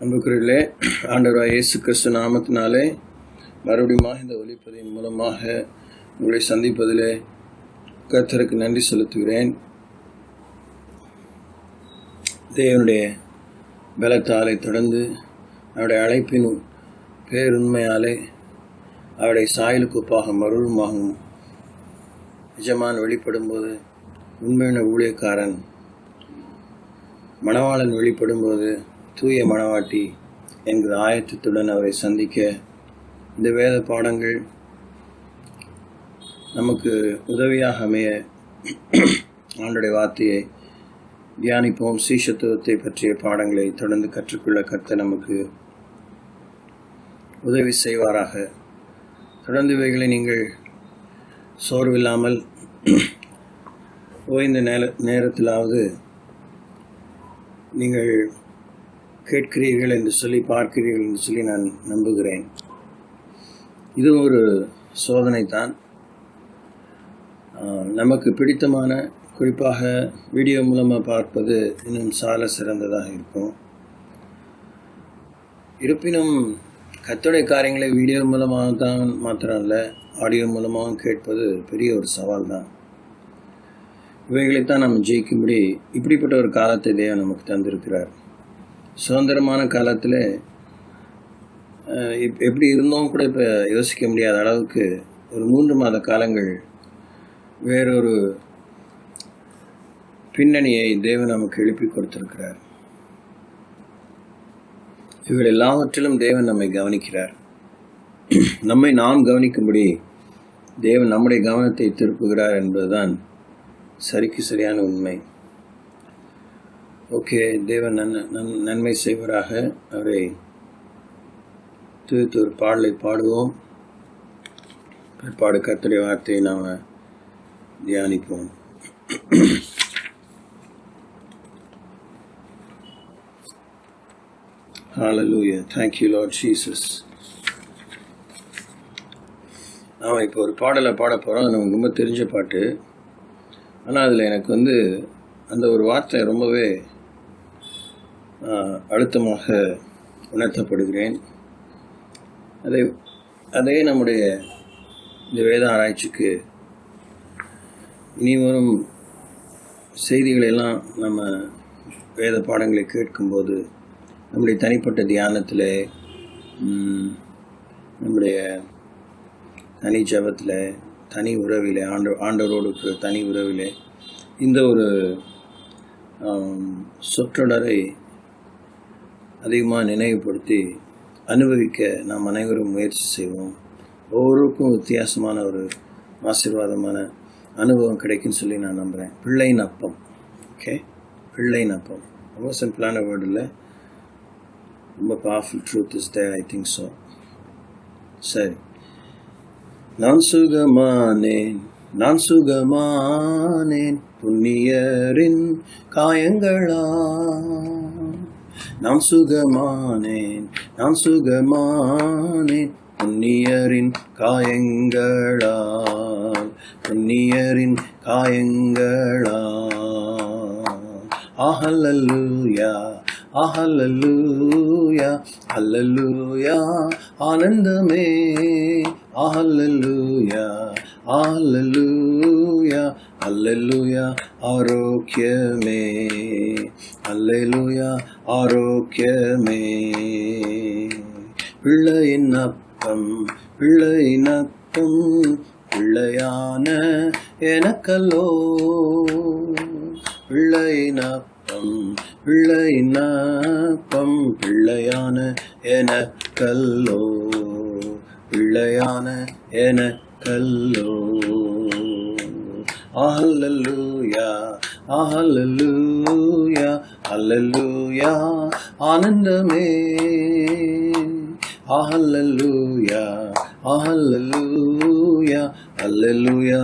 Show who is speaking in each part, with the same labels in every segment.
Speaker 1: அன்புக்குரியவர்களே, ஆண்டவராகிய இயேசு கிறிஸ்து நாமத்தினாலே மறுபடியும் இந்த ஒலிப்பதின் மூலமாக உங்களை சந்திப்பதிலே கர்த்தருக்கு நன்றி செலுத்துகிறேன். தேவனுடைய பலத்தாலே தொடர்ந்து அவருடைய அழைப்பின் பேருண்மையாலே அவருடைய சாயலுக்கு ஒப்பாக மறுபடியும் நிஜமான் வெளிப்படும்போது உண்மையான ஊழியக்காரன், மணவாளன் வெளிப்படும்போது தூய மணவாட்டி என்கிற ஆயத்தத்துடன் அவரை சந்திக்க இந்த வேத பாடங்கள் நமக்கு உதவியாக அமைய ஆண்டுடைய வார்த்தையை தியானிப்போம். சீஷத்துவத்தை பற்றிய பாடங்களை தொடர்ந்து கற்றுக்கொள்ள கர்த்தர் நமக்கு உதவி செய்வாராக. தொடர்ந்து இவைகளை நீங்கள் சோர்வில்லாமல் ஓய்ந்த நேரத்திலாவது நீங்கள் கேட்கிறீர்கள் என்று சொல்லி, பார்க்கிறீர்கள் என்று சொல்லி நான் நம்புகிறேன். இது ஒரு சோதனை தான். நமக்கு பிடித்தமான, குறிப்பாக வீடியோ மூலமாக பார்ப்பது இன்னும் சால சிறந்ததாக இருக்கும். இருப்பினும் கர்த்தருடைய காரியங்களை வீடியோ மூலமாக தான் மாத்திரம் இல்லை, ஆடியோ மூலமாகவும் கேட்பது பெரிய ஒரு சவால் தான். இவைகளைத்தான் நம்ம ஜெயிக்கும்படி இப்படிப்பட்ட ஒரு காலத்தை தேவன் நமக்கு தந்திருக்கிறார். சுதந்திரமான காலத்தில் எப்படி இருந்தோம் கூட இப்போ யோசிக்க முடியாத அளவுக்கு ஒரு 3 மாத காலங்கள் வேறொரு பின்னணியை தேவன் நமக்கு எழுப்பி கொடுத்திருக்கிறார். இவர்கள் எல்லாவற்றிலும் தேவன் நம்மை கவனிக்கிறார். நம்மை நாம் கவனிக்கும்படி தேவன் நம்முடைய கவனத்தை திருப்புகிறார் என்பதுதான் சரிக்கு சரியான உண்மை. ஓகே, தேவன் நன்மை செய்வராக. அவரை துதித்து ஒரு பாடலை பாடுவோம். பிற்பாடு கர்த்தருடைய வார்த்தையை நாம் தியானிப்போம். Hallelujah. Thank you, Lord Jesus. நாம் இப்போ ஒரு பாடலை பாட போகிறோம். அது நமக்கு ரொம்ப தெரிஞ்ச பாட்டு. ஆனால் அதில் எனக்கு அந்த ஒரு வார்த்தை ரொம்பவே அழுத்தமாக உணர்த்தப்படுகிறேன். அதே நம்முடைய இந்த வேத ஆராய்ச்சிக்கு இனி வரும் செய்திகளெல்லாம் நம்ம வேத பாடங்களை கேட்கும்போது நம்முடைய தனிப்பட்ட தியானத்தில், நம்முடைய தனி ஜபத்தில், தனி உறவிலே, ஆண்டவரோடு தனி உறவிலே இந்த ஒரு சொற்றொடரை அதிகமாக நினைவுபடுத்தி அனுபவிக்க நாம் அனைவரும் முயற்சி செய்வோம். ஒவ்வொருக்கும் வித்தியாசமான ஒரு ஆசீர்வாதமான அனுபவம் கிடைக்குன்னு சொல்லி நான் நம்புகிறேன். பிள்ளையின் அப்பம். ஓகே, பிள்ளையின் அப்பம் ரொம்ப சிம்பிளான வேர்டு இல்லை, ரொம்ப powerful truth is there. I think so. சரி. நான் சுகமானேன் புண்ணியரின் காயங்களா. நான் சுகமானேன் புண்ணியரின் காயங்களால், புண்ணியரின் காயங்களால். ஹல்லேலூயா, ஹல்லேலூயா, ஹல்லேலூயா, ஆனந்தமே. ஹல்லேலூயா, ஹல்லேலூயா, ஹல்லேலூயா, ஆரோக்கியமே. ஹல்லேலூயா, ஆரோக்கியமே. பிள்ளையின் அப்பம், பிள்ளையின் அப்பம், பிள்ளையான எனக்கல்லோ. பிள்ளையின் அப்பம், பிள்ளையின் அப்பம், பிள்ளையான எனக்கல்லோ. பிள்ளையான எனக்கல்லோ. ஹல்லேலூயா, ஹல்லேலூயா, ஹல்லேலூயா, ஆனந்தமே. ஹல்லேலூயா, ஹல்லேலூயா, ஹல்லேலூயா,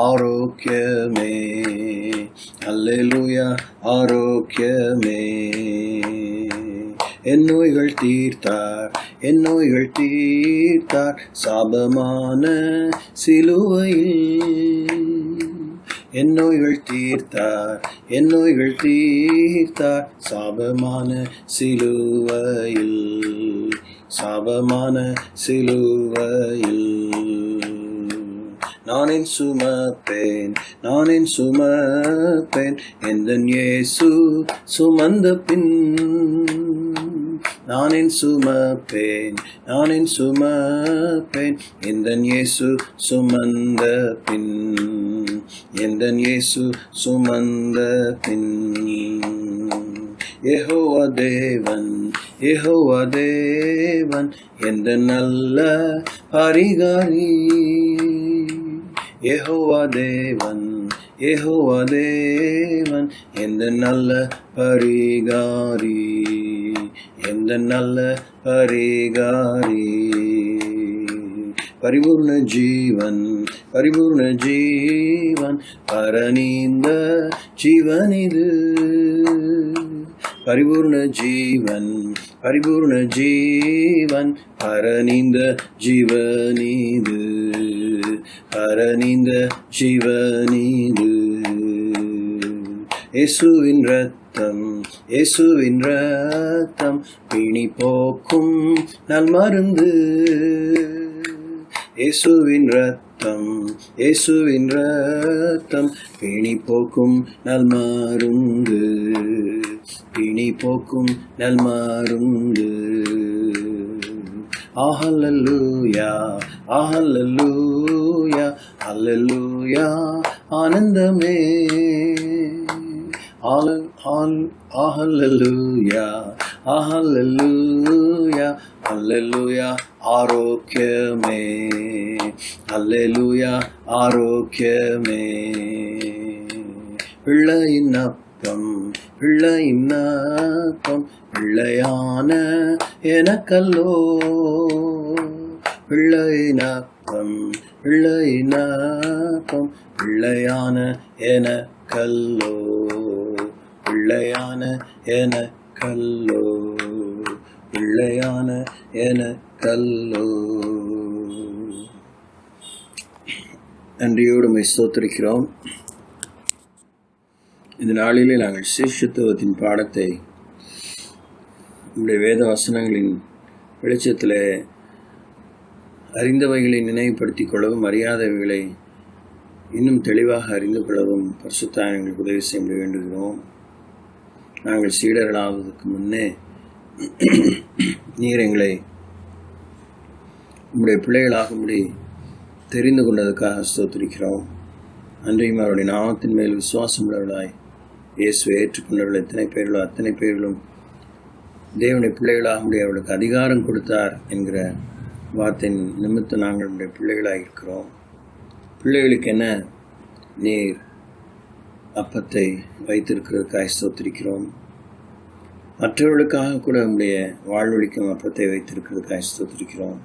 Speaker 1: ஆரோக்கியமே. ஹல்லேலூயா, ஆரோக்கியமே. என் நோய்கள் தீர்த்தார், என் நோய்கள் தீர்த்தார் சாபமான சிலுவையில். என் நோய்கள் தீர்த்தார், என் நோய்கள் தீர்த்தார். சாபமான சிலுவையில், சாபமான சிலுவையில் நானேன் சுமப்பேன், நானேன் சுமப்பேன். எந்தன் இயேசு சுமந்த பின் நானேன் சுமப்பேன், நானேன் சுமப்பேன். எந்தன் இயேசு சுமந்த பின், எந்தன் இயேசு சுமந்த பின். யெகோவா தேவன், யெகோவா தேவன் எந்த நல்ல பரிகாரி. யெகோவா தேவன், யெகோவா தேவன் எந்த நல்ல பரிகாரி, எந்த நல்ல பரிகாரி. பரிபூர்ண ஜீவன், பரிபூர்ண ஜீவன் பரநீந்த ஜீவனிது. பரிபூர்ண ஜீவன், பரிபூர்ண ஜீவன் பரநீந்த ஜீவனிது, பரநீந்த ஜீவனிது. இயேசுவின் ரத்தம், இயேசுவின் ரத்தம் பிணி போக்கும் நல்மருந்து. இயேசுவின் ரத்தம், இயேசுவின் ரத்தம் பிணி போக்கும் நல்மருந்து, பிணி போக்கும் நல்மருந்து. ஹல்லேலூயா, ஹல்லேலூயா, ஹல்லேலூயா ஆனந்தமே. ஹல்லேலூயா, ஹல்லேலூயா, ஹல்லேலூயா ஆரோக்கியமே. ஹல்லேலூயா ஆரோக்கியமே. பிள்ளையின் அப்பம், பிள்ளையின் அப்பம் பிள்ளையான எனக்கல்லோ. பிள்ளையின் அப்பம், பிள்ளையின் அப்பம் பிள்ளையான எனக்கல்லோ, பிள்ளையான எனக்கல்லோ, பிள்ளையான எனக்கல்லோ. நன்றியோடு உம்மை ஸ்தோத்திரிக்கிறோம். இந்த நாளிலே நாங்கள் சீஷத்துவத்தின் பாடத்தை நம்முடைய வேத வசனங்களின் வெளிச்சத்தில் அறிந்தவைகளை நினைவுபடுத்திக் கொள்ளவும், அறியாதவைகளை இன்னும் தெளிவாக அறிந்து கொள்ளவும் பரிசுத்த எங்களுக்கு உதவி செய்ய வேண்டுகிறோம். நாங்கள் சீடர்களாவதற்கு முன்னே நீர் எங்களை உம்முடைய பிள்ளைகளாகும்படி தெரிந்து கொண்டதுக்காக ஸ்தோத்திரிக்கிறோம். அன்றையும் அவருடைய நாமத்தின் மேல் விசுவாசம் உள்ளவர்களாய் இயேசுவை ஏற்றுக்கொண்டவர்கள் எத்தனை பேர்களோ அத்தனை பேர்களும் தேவனுடைய பிள்ளைகளாகும்படி அவர்களுக்கு அதிகாரம் கொடுத்தார் என்கிற வார்த்தையின் நிமித்தம் நாங்கள் நம்முடைய பிள்ளைகளாக இருக்கிறோம். பிள்ளைகளுக்கு என்ன நீர் அப்பத்தை வைத்திருக்கிறதுக்காக ஸ்தோத்திரிக்கிறோம். மற்றவர்களுக்காக கூட நம்முடைய வாழ்வழிக்கும் அப்பத்தை வைத்திருக்கிறதுக்காக ஸ்தோத்திரிக்கிறோம்.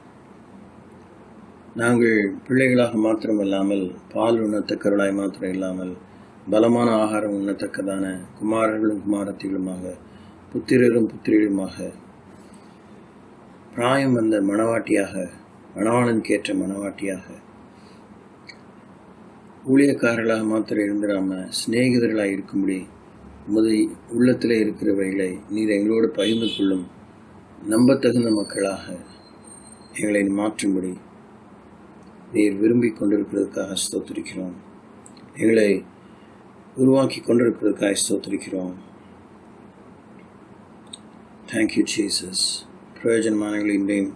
Speaker 1: நாங்கள் பிள்ளைகளாக மாத்திரமல்லாமல் பால் உண்ணத்தக்கவர்களாய் மாத்திரம் இல்லாமல் பலமான ஆகாரம் உண்ணத்தக்கதான குமாரர்களும் குமாரத்திகளுமாக, புத்திரரும் புத்திரிகளுமாக, பிராயம் வந்த மணவாட்டியாக, மணவாளனுக்கேற்ற மணவாட்டியாக, ஊழியக்காரர்களாக மாத்திரம் இருந்துடாமல் சிநேகிதர்களாக இருக்கும்படி உமது உள்ளத்தில் இருக்கிறவைகளை நீர் எங்களோடு பகிர்ந்து கொள்ளும் நம்பத்தகுந்த மக்களாக எங்களை மாற்றும்படி நீர் விரும்பி கொண்டிருக்கிறதுக்காக ஸ்தோத்திரிக்கிறோம். எங்களை உருவாக்கி கொண்டிருக்கிறதுக்காக ஸ்தோத்திரிக்கிறோம். Thank you Jesus. பிரயோஜனமானங்களை இன்றையும்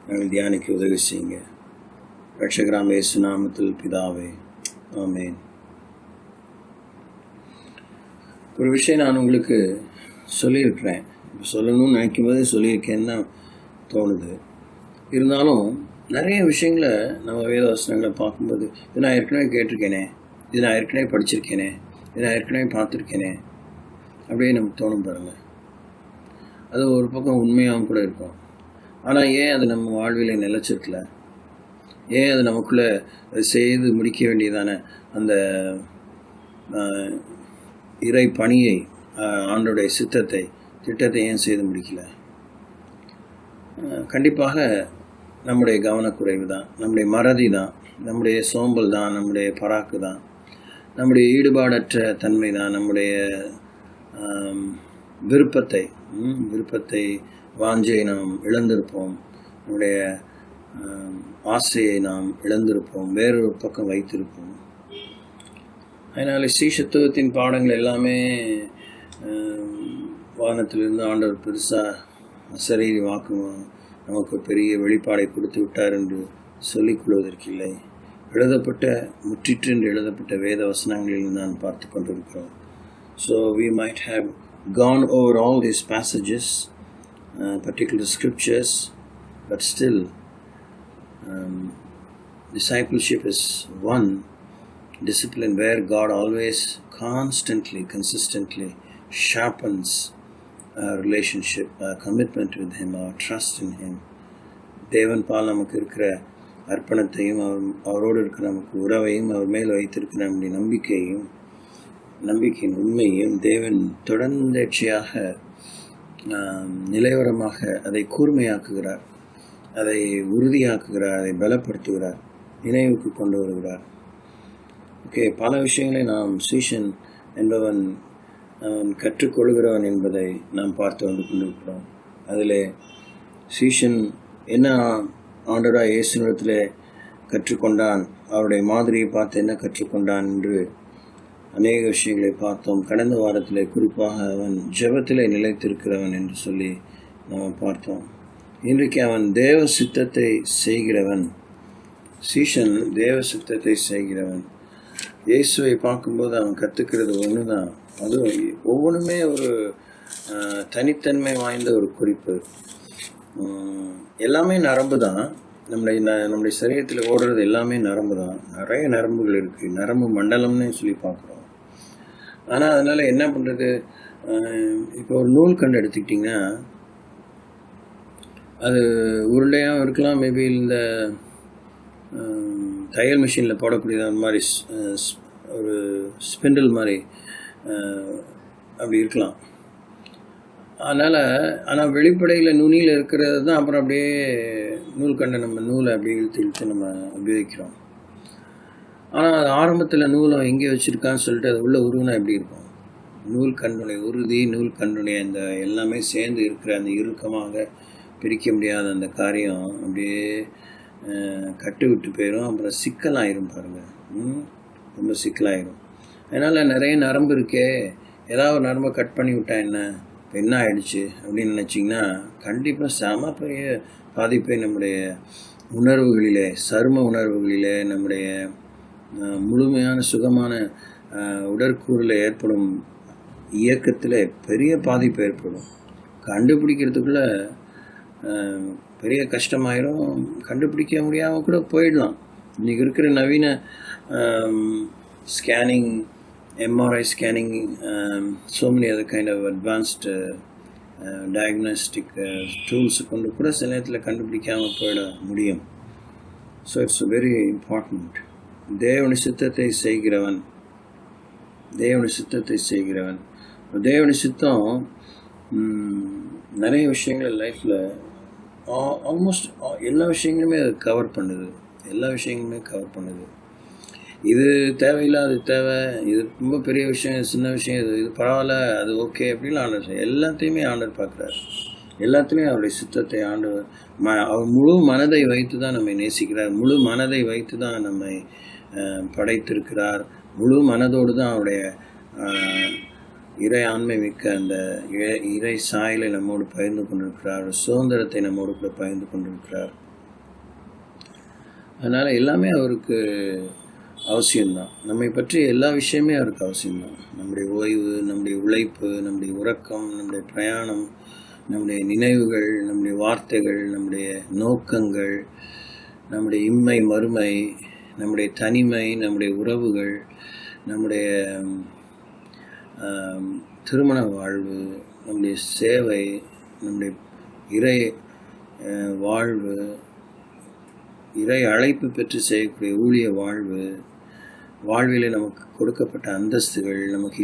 Speaker 1: நாங்கள் தியானிக்க உதவி செய்யுங்க. ரட்சகராம் இயேசு நாமத்தில் பிதாவே, ஆமேன். ஒரு விஷயம் நான் உங்களுக்கு சொல்லியிருக்கிறேன், சொல்லணும்னு நினைக்கும் போதே சொல்லியிருக்கேன்னு தோணுது. இருந்தாலும் நிறைய விஷயங்களை நம்ம வேதவசனங்களை பார்க்கும்போது இது நான் ஏற்கனவே கேட்டிருக்கேனே, இது நான் ஏற்கனவே படிச்சிருக்கேனே, இது நான் ஏற்கனவே பார்த்துருக்கேனே அப்படியே நமக்கு தோணும் பாருங்கள். அது ஒரு பக்கம் உண்மையாகவும் கூட இருக்கும். ஆனால் ஏன் அது நம்ம வாழ்வில் நிலைச்சிருக்கல? ஏன் அது நமக்குள்ளே அது செய்து முடிக்க வேண்டியதான அந்த இறை பணியை, ஆண்டோடைய சித்தத்தை, திட்டத்தை ஏன் செய்து முடிக்கல? கண்டிப்பாக நம்முடைய கவனக்குறைவு தான், நம்முடைய மறதி தான், நம்முடைய சோம்பல் தான், நம்முடைய பராக்கு தான். நம்முடைய ஈடுபாடற்ற தன்மை தான் நம்முடைய விருப்பத்தை வாஞ்சையை நாம் இழந்திருப்போம். நம்முடைய ஆசையை நாம் இழந்திருப்போம், வேறொரு பக்கம் வைத்திருப்போம். அதனால் சீஷத்துவத்தின் பாடங்கள் எல்லாமே வானத்திலிருந்து ஆண்டவர் பெருசாக அசரீரி வாக்கு நமக்கு பெரிய வெளிப்பாடை கொடுத்து விட்டார் என்று சொல்லிக்கொள்வதற்கில்லை. முற்றிற்று என்று எழுதப்பட்ட வேத வசனங்களில் நான் பார்த்து கொண்டிருக்கிறோம். So we might have gone over all these passages, particular scriptures, but still discipleship is one discipline where God always constantly, consistently sharpens our relationship, our commitment with Him, our trust in Him. தேவன் பால் நமக்கு இருக்கிற அர்ப்பணத்தையும் அவரோடு இருக்கிற நமக்கு உறவையும் அவர் மேல் வைத்திருக்கிற நம்முடைய நம்பிக்கையின் உண்மையையும் தேவன் தொடர்ந்தேட்சியாக நிலைவரமாக அதை கூர்மையாக்குகிறார், அதை உறுதியாக்குகிறார், அதை பலப்படுத்துகிறார், நினைவுக்கு கொண்டு வருகிறார். ஓகே, பல விஷயங்களை நாம் சீஷன் என்பவன் கற்றுக்கொள்கிறவன் என்பதை நாம் பார்த்து வந்து கொண்டிருக்கிறோம். அதில் சீஷன் என்ன ஆண்டவராக இயேசுவிடத்தில் கற்றுக்கொண்டான், அவருடைய மாதிரியை பார்த்து என்ன கற்றுக்கொண்டான் என்று அநேக விஷயங்களை பார்த்தோம். கடந்த வாரத்தில் குறிப்பாக அவன் ஜெபத்திலே நிலைத்திருக்கிறவன் என்று சொல்லி நாம் பார்த்தோம். இன்றைக்கு அவன் தேவ சித்தத்தை செய்கிறவன். சீஷன் தேவ சித்தத்தை செய்கிறவன். இயேசுவை பார்க்கும்போது அவன் கற்றுக்கிறது ஒன்று தான். அது ஒவ்வொன்றுமே ஒரு தனித்தன்மை வாய்ந்த ஒரு குறிப்பு. எல்லாமே நரம்பு தான். நம்முடைய சரீரத்தில் ஓடுறது எல்லாமே நரம்பு தான். நிறைய நரம்புகள் இருக்குது, நரம்பு மண்டலம்னு சொல்லி பார்க்குறோம். ஆனால் அதனால் என்ன பண்ணுறது, இப்போ ஒரு நூல் கண்டு எடுத்துக்கிட்டிங்கன்னா அது உருண்டையாகவும் இருக்கலாம், மேபி இந்த தையல் மிஷினில் போடக்கூடியது அந்த மாதிரி ஒரு ஸ்பிண்டில் மாதிரி அப்படி இருக்கலாம். ஆனால் வெளிப்படையில் நுனியில் இருக்கிறது தான் அப்புறம் அப்படியே நூல் நம்ம நூலை அப்படியே இழுத்து நம்ம உபயோகிக்கிறோம். ஆனால் அது ஆரம்பத்தில் நூலை எங்கே வச்சுருக்கான்னு சொல்லிட்டு அது உள்ள உருவினா எப்படி இருக்கும்? நூல் கண்டுடைய உறுதி, நூல் கண்டுடைய அந்த எல்லாமே சேர்ந்து இருக்கிற அந்த இறுக்கமாக பிரிக்க முடியாத அந்த காரியம் அப்படியே கட்டு விட்டு போயிடும். அப்புறம் சிக்கலாயிரும் பாருங்கள், ரொம்ப சிக்கலாயிரும். அதனால் நிறைய நரம்பு இருக்கே, ஏதாவது ஒரு நரம்பை கட் பண்ணி விட்டா என்ன ஆயிடுச்சு அப்படின்னு நினச்சிங்கன்னா கண்டிப்பாக செம பெரிய பாதிப்பை நம்முடைய உணர்வுகளிலே, சரும உணர்வுகளிலே, நம்முடைய முழுமையான சுகமான உடற்கூறில் ஏற்படும் இயக்கத்தில் பெரிய பாதிப்பு ஏற்படும். கண்டுபிடிக்கிறதுக்குள்ளே பெரிய கஷ்டமாயிரும். கண்டுபிடிக்க முடியாமல் கூட போயிடலாம். இன்றைக்கி இருக்கிற நவீன scanning, MRI scanning, so many other kind of advanced diagnostic tools கொண்டு கூட சில நேரத்தில் கண்டுபிடிக்காமல் போயிட முடியும். So it's very important. தேவனுடைய சித்தத்தை செய்கிறவன். தேவனுடைய சித்தம் நிறைய விஷயங்கள் லைஃப்பில் ஆல்மோஸ்ட் எல்லா விஷயங்களுமே அது கவர் பண்ணுது. இது தேவையில்லை, அது தேவை, இது ரொம்ப பெரிய விஷயம், இது சின்ன விஷயம், இது பரவாயில்ல, அது ஓகே அப்படின்னு ஆண்டவர் எல்லாத்தையுமே ஆண்டவர் பார்க்குறாரு. எல்லாத்துலேயும் அவருடைய சித்தத்தை ஆண்டவர் அவர் முழு மனதை வைத்து தான் நம்மை நேசிக்கிறார். முழு மனதை வைத்து தான் நம்மை படைத்திருக்கிறார். முழு மனதோடு தான் அவருடைய இறை ஆண்மை மிக்க அந்த இறை சாயலை நம்மோடு பகிர்ந்து கொண்டிருக்கிறார். சுதந்திரத்தை நம்மோடு கூட பகிர்ந்து கொண்டிருக்கிறார். அதனால் எல்லாமே அவருக்கு அவசியம்தான். நம்மை பற்றி எல்லா விஷயமே அவருக்கு அவசியம்தான். நம்முடைய ஓய்வு, நம்முடைய உழைப்பு, நம்முடைய உறக்கம், நம்முடைய பிரயாணம், நம்முடைய நினைவுகள், நம்முடைய வார்த்தைகள், நம்முடைய நோக்கங்கள், நம்முடைய இம்மை மறுமை, நம்முடைய தனிமை, நம்முடைய உறவுகள், நம்முடைய திருமண வாழ்வு, நம்முடைய சேவை, நம்முடைய இறை வாழ்வு, இறை அழைப்பு பெற்று செய்யக்கூடிய ஊழிய வாழ்வு, வாழ்விலே நமக்கு கொடுக்கப்பட்ட அந்தஸ்துகள், நமக்கு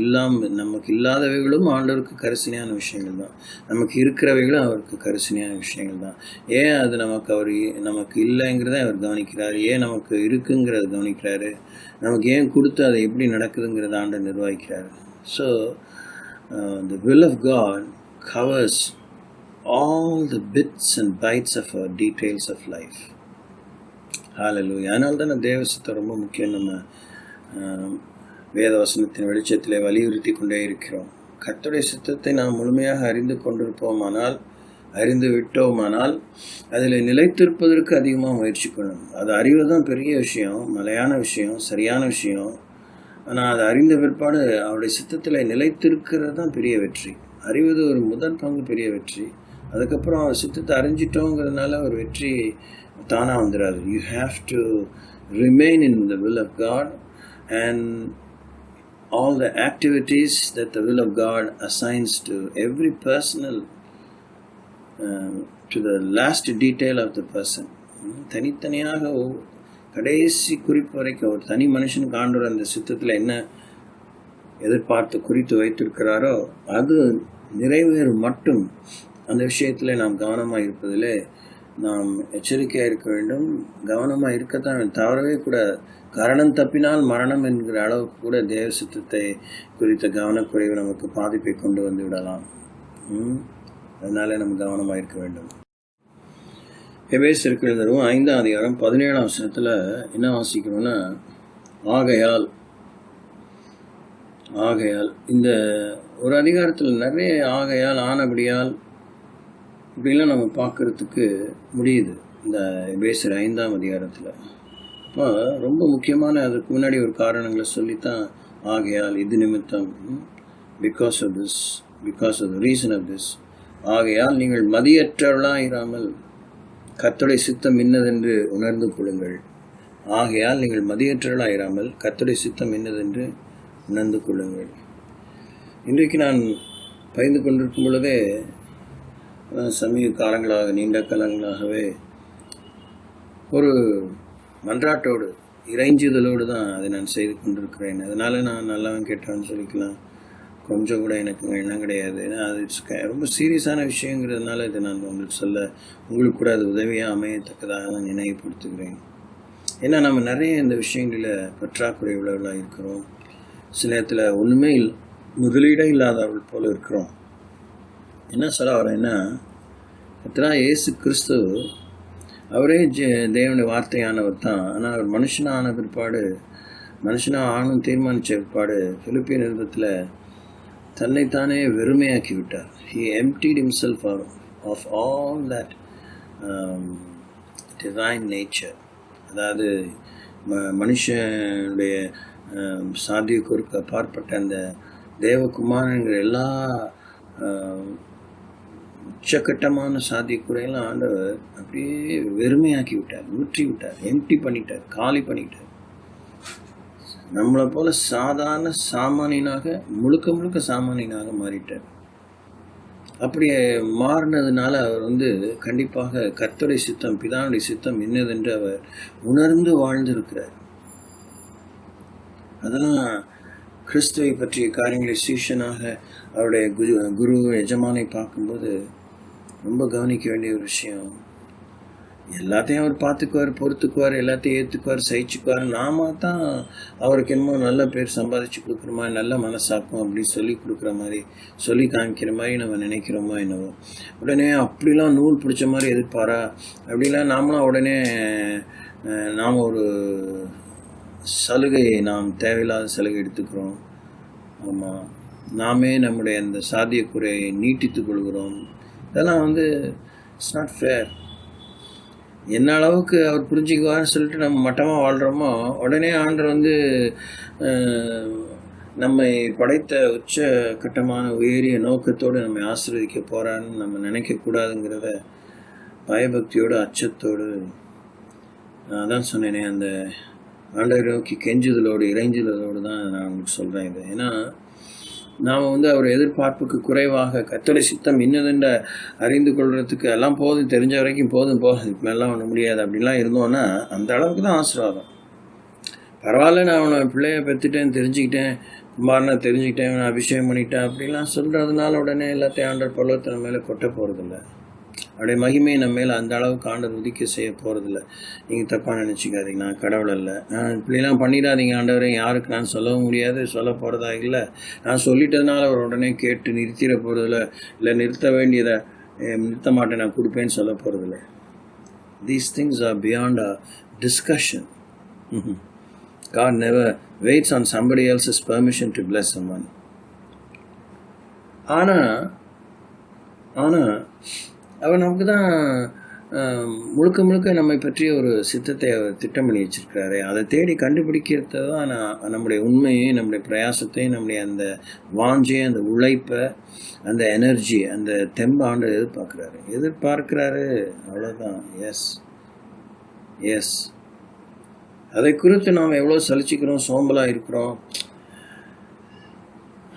Speaker 1: இல்லாதவைகளும் ஆண்டவருக்கு கரிசனையான விஷயங்கள் தான். நமக்கு இருக்கிறவைகளும் அவருக்கு கரிசனையான விஷயங்கள் தான். ஏன் அது நமக்கு இல்லைங்கிறத அவர் கவனிக்கிறார், ஏன் நமக்கு இருக்குங்கிறத கவனிக்கிறாரு, நமக்கு ஏன் கொடுத்து அதை எப்படி நடக்குதுங்கிறத ஆண்டவர் நிர்வகிக்கிறார். So the will of God covers all the bits and bytes of our details of life. Hallelujah. அதனால தான் தேவ சித்தம் ரொம்ப முக்கியம். நம்ம வேத வசனத்தின் வெளிச்சத்திலே வலியுறுத்தி கொண்டே இருக்கிறோம். கர்த்தருடைய சித்தத்தை நாம் முழுமையாக அறிந்து விட்டோமானால் அதில் நிலைத்திருப்பதற்கு அதிகமாக முயற்சி பண்ணணும். அது அறிவு தான் பெரிய விஷயம், மலையான விஷயம், சரியான விஷயம். ஆனால் அது அறிந்த பிற்பாடு அவருடைய சித்தத்தில் நிலைத்திருக்கிறது தான் பெரிய வெற்றி. அறிவது ஒரு முதல் பங்கு பெரிய வெற்றி. அதுக்கப்புறம் அவர் சித்தத்தை அறிஞ்சிட்டோங்கிறதுனால ஒரு வெற்றி தானாக வந்துடாது. You have to remain in the will of God and all the activities that the will of God assigns to every personal to the last detail of the person. தனித்தனியாக கடைசி குறிப்பு வரைக்கும் ஒரு தனி மனுஷனுக்கு ஆண்டவர் அந்த சித்தத்தில் என்ன எதிர்பார்த்து குறித்து வைத்திருக்கிறாரோ அது நிறைவேறும் மட்டும் அந்த விஷயத்தில் நாம் கவனமாக இருப்பதிலே நாம் எச்சரிக்கையாக இருக்க வேண்டும். கவனமாக இருக்கத்தான் தவறவே கூட. காரணம் தப்பினால் மரணம் என்கிற அளவுக்கு கூட தேவ சித்தத்தை குறித்த கவனக்குறைவு நமக்கு பாதிப்பை கொண்டு வந்து விடலாம். அதனால நம்ம கவனமாக இருக்க வேண்டும். எபேசியருக்கு எழுதும் 5ஆம் அதிகாரம் 17ஆம் வசனத்தில் என்ன வாசிக்கிறோம்னா, ஆகையால் இந்த ஒரு அதிகாரத்தில் நிறைய ஆகையால், ஆனபடியால் இப்படிலாம் நம்ம பார்க்கறதுக்கு முடியுது இந்த எபேசியர் 5ஆம் அதிகாரத்தில். அப்போ ரொம்ப முக்கியமான அதுக்கு முன்னாடி ஒரு காரணங்களை சொல்லித்தான் ஆகையால், இது நிமித்தம், because of the reason of this, ஆகையால் நீங்கள் மதியற்றவர்களாயிராமல் கர்த்தருடைய சித்தம் இன்னதென்று உணர்ந்து கொள்ளுங்கள். ஆகையால் நீங்கள் மதியற்றவர்களாயிராமல் கர்த்தருடைய சித்தம் இன்னதென்று உணர்ந்து கொள்ளுங்கள். இன்றைக்கு நான் பகிர்ந்து கொண்டிருக்கும் பொழுதே சமீப காலங்களாக, நீண்ட காலங்களாகவே ஒரு மன்றாட்டோடு, இறைஞ்சுதலோடு தான் அதை நான் செய்து கொண்டிருக்கிறேன். அதனால் நான் நல்லவன் கெட்டவன் சொல்லிக்கலாம், கொஞ்சம் கூட எனக்கு எண்ணம் கிடையாது. ஏன்னா அது ரொம்ப சீரியஸான விஷயங்கிறதுனால இதை நான் உங்களுக்கு கூட அது உதவியாக அமையத்தக்கதாக தான் நினைவுபடுத்துகிறேன். ஏன்னா நம்ம நிறைய இந்த விஷயங்களில் பற்றாக்குறை உள்ளவர்களாக இருக்கிறோம். சில நேரத்தில் ஒன்றுமே முதலீடே இல்லாதவர்கள் போல் இருக்கிறோம். என்ன சொல்ல வரேன்னா, இயேசு கிறிஸ்து அவரே தேவனுடைய வார்த்தையானவர் தான். ஆனால் அவர் மனுஷனான பிற்பாடு, மனுஷனாக ஆணும் தீர்மானித்த பிற்பாடு பிலிப்பியர் நிருபத்தில் தன்னைத்தானே வெறுமையாக்கி விட்டார். He emptied himself of all that divine nature. அதாவது மனுஷனுடைய சாத்தியக்கூறுக்கு அப்பாற்பட்ட அந்த தேவகுமாரங்கிற எல்லா உச்சக்கட்டமான சாத்தியக்கூறையெல்லாம் ஆண்டவர் அப்படியே வெறுமையாக்கி விட்டார், ஊற்றி விட்டார், எம்டி பண்ணிட்டார், காலி பண்ணிட்டார். நம்மளை போல சாதாரண சாமானியனாக, முழுக்க சாமானியனாக மாறிட்டார். அப்படி மாறினதுனால அவர் கண்டிப்பாக கர்த்தருடைய சித்தம், பிதாவுடைய சித்தம் என்னதென்று அவர் உணர்ந்து வாழ்ந்திருக்கிறார். அதெல்லாம் கிறிஸ்துவை பற்றிய காரியங்களை சீஷனாக அவருடைய குரு எஜமானை பார்க்கும்போது ரொம்ப கவனிக்க வேண்டிய ஒரு விஷயம். எல்லாத்தையும் அவர் பார்த்துக்குவார், பொறுத்துக்குவார், எல்லாத்தையும் ஏற்றுக்குவார், சகிச்சுக்குவார். நாம தான் அவருக்கு என்னமோ நல்ல பேர் சம்பாதிச்சு கொடுக்குற மாதிரி, நல்ல மனசாக்கும் அப்படின்னு சொல்லி கொடுக்குற மாதிரி, சொல்லி காமிக்கிற மாதிரி நம்ம நினைக்கிறோமோ என்னவோ. உடனே அப்படிலாம் நூல் பிடிச்ச மாதிரி எதிர்ப்பாரா அப்படிலாம் நாமளாம் உடனே நாம் ஒரு சலுகையை, நாம் தேவையில்லாத சலுகை எடுத்துக்கிறோம். ஆமாம், நாமே நம்முடைய அந்த சாத்தியக்குறையை நீட்டித்து கொள்கிறோம். இதெல்லாம் இட்ஸ் நாட் ஃபேர். என்ன அளவுக்கு அவர் புரிஞ்சுக்குவார்னு சொல்லிட்டு நம்ம மட்டமாக வாழ்கிறோமோ, உடனே ஆண்டவர் நம்மை படைத்த உச்ச கட்டமான உயரிய நோக்கத்தோடு நம்மை ஆசீர்வதிக்க போகிறான்னு நம்ம நினைக்கக்கூடாதுங்கிறத பயபக்தியோடு, அச்சத்தோடு, அதான் சொன்னேனே, அந்த ஆண்டவரை நோக்கி கெஞ்சுதலோடு, இறைஞ்சுதலோடு தான் நான் உங்களுக்கு சொல்கிறேன் இது. ஏன்னா நாம் அவர் எதிர்பார்ப்புக்கு குறைவாக கர்த்தருடைய சித்தம் இன்னதென்ற அறிந்து கொள்றதுக்கு எல்லாம் போதும், தெரிஞ்ச வரைக்கும் போதும், இதுக்கு மேலாம் ஒன்றும் முடியாது அப்படிலாம் இருந்தோன்னா அந்த அளவுக்கு தான் ஆசீர்வாதம். பரவாயில்ல, நான் அவனை பிள்ளைய பெற்றுட்டேன், தெரிஞ்சுக்கிட்டேன், குமாரனை தெரிஞ்சுக்கிட்டேன், அவனை அபிஷேகம் பண்ணிட்டேன் அப்படிலாம் சொல்கிறதுனால உடனே எல்லாத்தையும் ஆண்டவர் பரலோகத்தை நம்ம மேலே கொட்ட போகிறதில்ல. அவருடைய மகிமையை நம்ம மேலே அந்த அளவுக்கு ஆண்டவர் உதிக்க செய்ய போகிறதில்ல. நீங்கள் தப்பாக நினச்சிக்காதீங்க, நான் கடவுள் அல்ல. இப்படிலாம் பண்ணிடாதீங்க ஆண்டவரை, யாருக்கு நான் சொல்லவும் முடியாது, சொல்ல போகிறதா இல்லை. நான் சொல்லிட்டதுனால அவர் உடனே கேட்டு நிறுத்திட போகிறதில்ல, இல்லை நிறுத்த வேண்டியதை நிறுத்த மாட்டேன், நான் கொடுப்பேன்னு சொல்ல போகிறதில்ல. These things are beyond a discussion. God never waits on somebody else's permission to bless someone. ஆனால் அவர் நமக்கு தான் முழுக்க முழுக்க நம்மை பற்றிய ஒரு சித்தத்தை அவர் திட்டம் பண்ணி வச்சிருக்கிறாரு. அதை தேடி கண்டுபிடிக்கிறது தான் நம்முடைய உண்மையை, நம்முடைய பிரயாசத்தையும், நம்முடைய அந்த வாஞ்சையை, அந்த உழைப்பை, அந்த எனர்ஜி, அந்த தெம்பாண்டு எதிர்பார்க்கிறாரு. அவ்வளோதான். எஸ் அதை குறித்து நாம் எவ்வளோ சலிச்சிக்கிறோம், சோம்பலாக இருக்கிறோம்,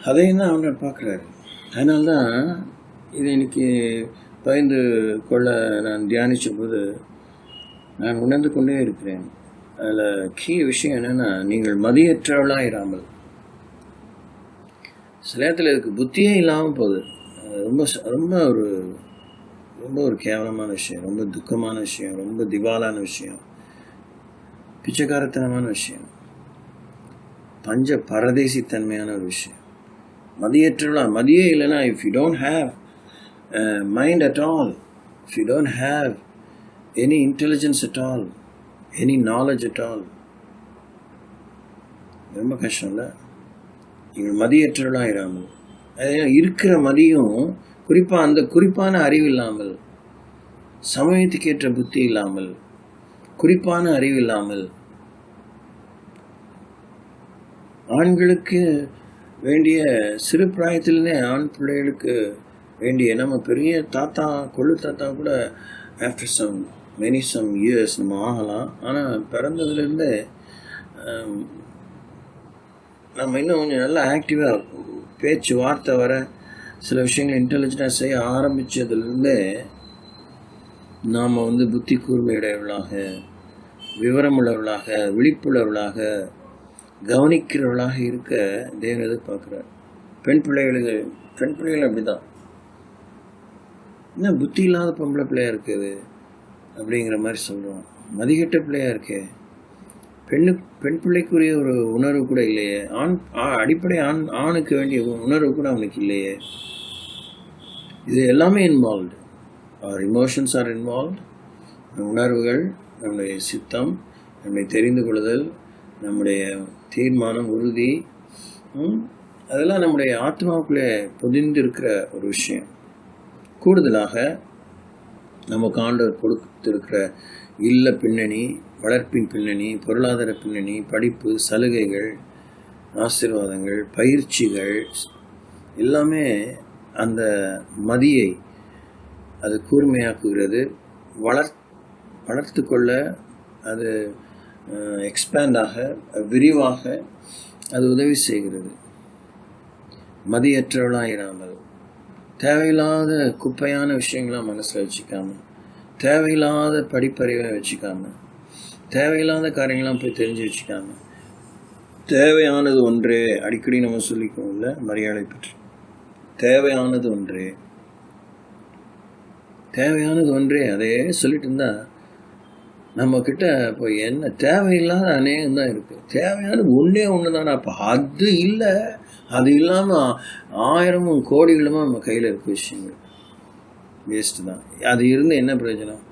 Speaker 1: அதையும் தான் அவர் பார்க்குறாரு. அதனால்தான் இது இன்னைக்கு பயந்து கொள்ள நான் தியானித்த போது நான் உணர்ந்து கொண்டே இருக்கிறேன். அதில் விஷயம் என்னென்னா, நீங்கள் மதியற்றவளாக இராமல். சில நேரத்தில் இதுக்கு புத்தியே இல்லாமல் போகுது. ரொம்ப ரொம்ப ஒரு ரொம்ப ஒரு கேவலமான விஷயம், ரொம்ப துக்கமான விஷயம், ரொம்ப திவாலான விஷயம், பிச்சைக்காரத்தனமான விஷயம், பஞ்ச பரதேசித்தன்மையான ஒரு விஷயம். மதியற்றவளா, மதியே இல்லைன்னா, if you don't have mind at all, if you don't have any intelligence at all, any knowledge at all, ரொம்ப கஷ்டம் இல்லை. நீங்கள் மதியற்றவளாக இராமல், இருக்கிற மதியம் குறிப்பாக அந்த குறிப்பான அறிவு இல்லாமல், சமயத்துக்கேற்ற புத்தி இல்லாமல், குறிப்பான அறிவு இல்லாமல், ஆண்களுக்கு வேண்டிய சிறு பிராயத்திலே ஆண் பிள்ளைகளுக்கு வேண்டிய நம்ம பெரிய தாத்தா கொள்ளு தாத்தா கூட ஆஃப்டர் சம் இயர்ஸ் நம்ம ஆகலாம். ஆனால் பிறந்ததுலேருந்தே நம்ம இன்னும் கொஞ்சம் நல்லா ஆக்டிவாக பேச்சு வார்த்தை வர சில விஷயங்கள் இன்டெலிஜென்ட்டாக செய்ய ஆரம்பித்ததுலேருந்தே நாம் புத்தி கூர்மையுடையவர்களாக, விவரமுள்ளவர்களாக, விழிப்புள்ளவர்களாக, கவனிக்கிறவர்களாக இருக்க தேவன் எதிர்பார்க்குறார். பெண் பிள்ளைகள் அப்படி தான். என்ன புத்தி இல்லாத பொம்பளை பிள்ளையாக இருக்குது அப்படிங்கிற மாதிரி சொல்கிறோம். மதிக்கட்ட பிள்ளையாக இருக்கே, பெண் பிள்ளைக்குரிய ஒரு உணர்வு கூட இல்லையே, அடிப்படை ஆணுக்கு வேண்டிய உணர்வு கூட அவனுக்கு இல்லையே. இது எல்லாமே இன்வால்வ்டு. அவர் இமோஷன்ஸ் ஆர் இன்வால்வ்ட். உணர்வுகள், நம்முடைய சித்தம், நம்முடைய தெரிந்து கொள்ளுதல், நம்முடைய தீர்மானம், உறுதி, அதெல்லாம் நம்முடைய ஆத்மாவுக்குள்ளே பொதிந்து இருக்கிற ஒரு விஷயம். கூடுதலாக நமக்கு ஆண்டவர் கொடுத்திருக்கிற இல்ல பின்னணி, வளர்ப்பின் பின்னணி, பொருளாதார பின்னணி, படிப்பு, சலுகைகள், ஆசீர்வாதங்கள், பயிற்சிகள் எல்லாமே அந்த மதியை அது கூர்மையாக்குகிறது. வளர்த்து கொள்ள அது எக்ஸ்பேண்டாக, விரிவாக அது உதவி செய்கிறது. மதியற்றவளாக இராமல், தேவையில்லாத குப்பையான விஷயங்களாம் மனசில் வச்சுக்காம, தேவையில்லாத படிப்பறிவை வச்சுக்காம, தேவையில்லாத காரியங்களாம் போய் தெரிஞ்சு வச்சுக்காம, தேவையானது ஒன்றே. அடிக்கடி நம்ம சொல்லிக்குவோம் இல்லை, மரியாதை பற்றி. தேவையானது ஒன்றே அதே சொல்லிட்டு இருந்தா நம்ம கிட்ட இப்போ என்ன தேவையில்லாத அநேகம் தான் இருக்கு. தேவையானது ஒன்று தானே. அப்போ அது இல்லை, அது இல்லாமல் 1000 கோடிகளுமா நம்ம கையில் இருக்க விஷயங்கள் வேஸ்ட்டு தான். அது இருந்து என்ன பிரயோஜனம்?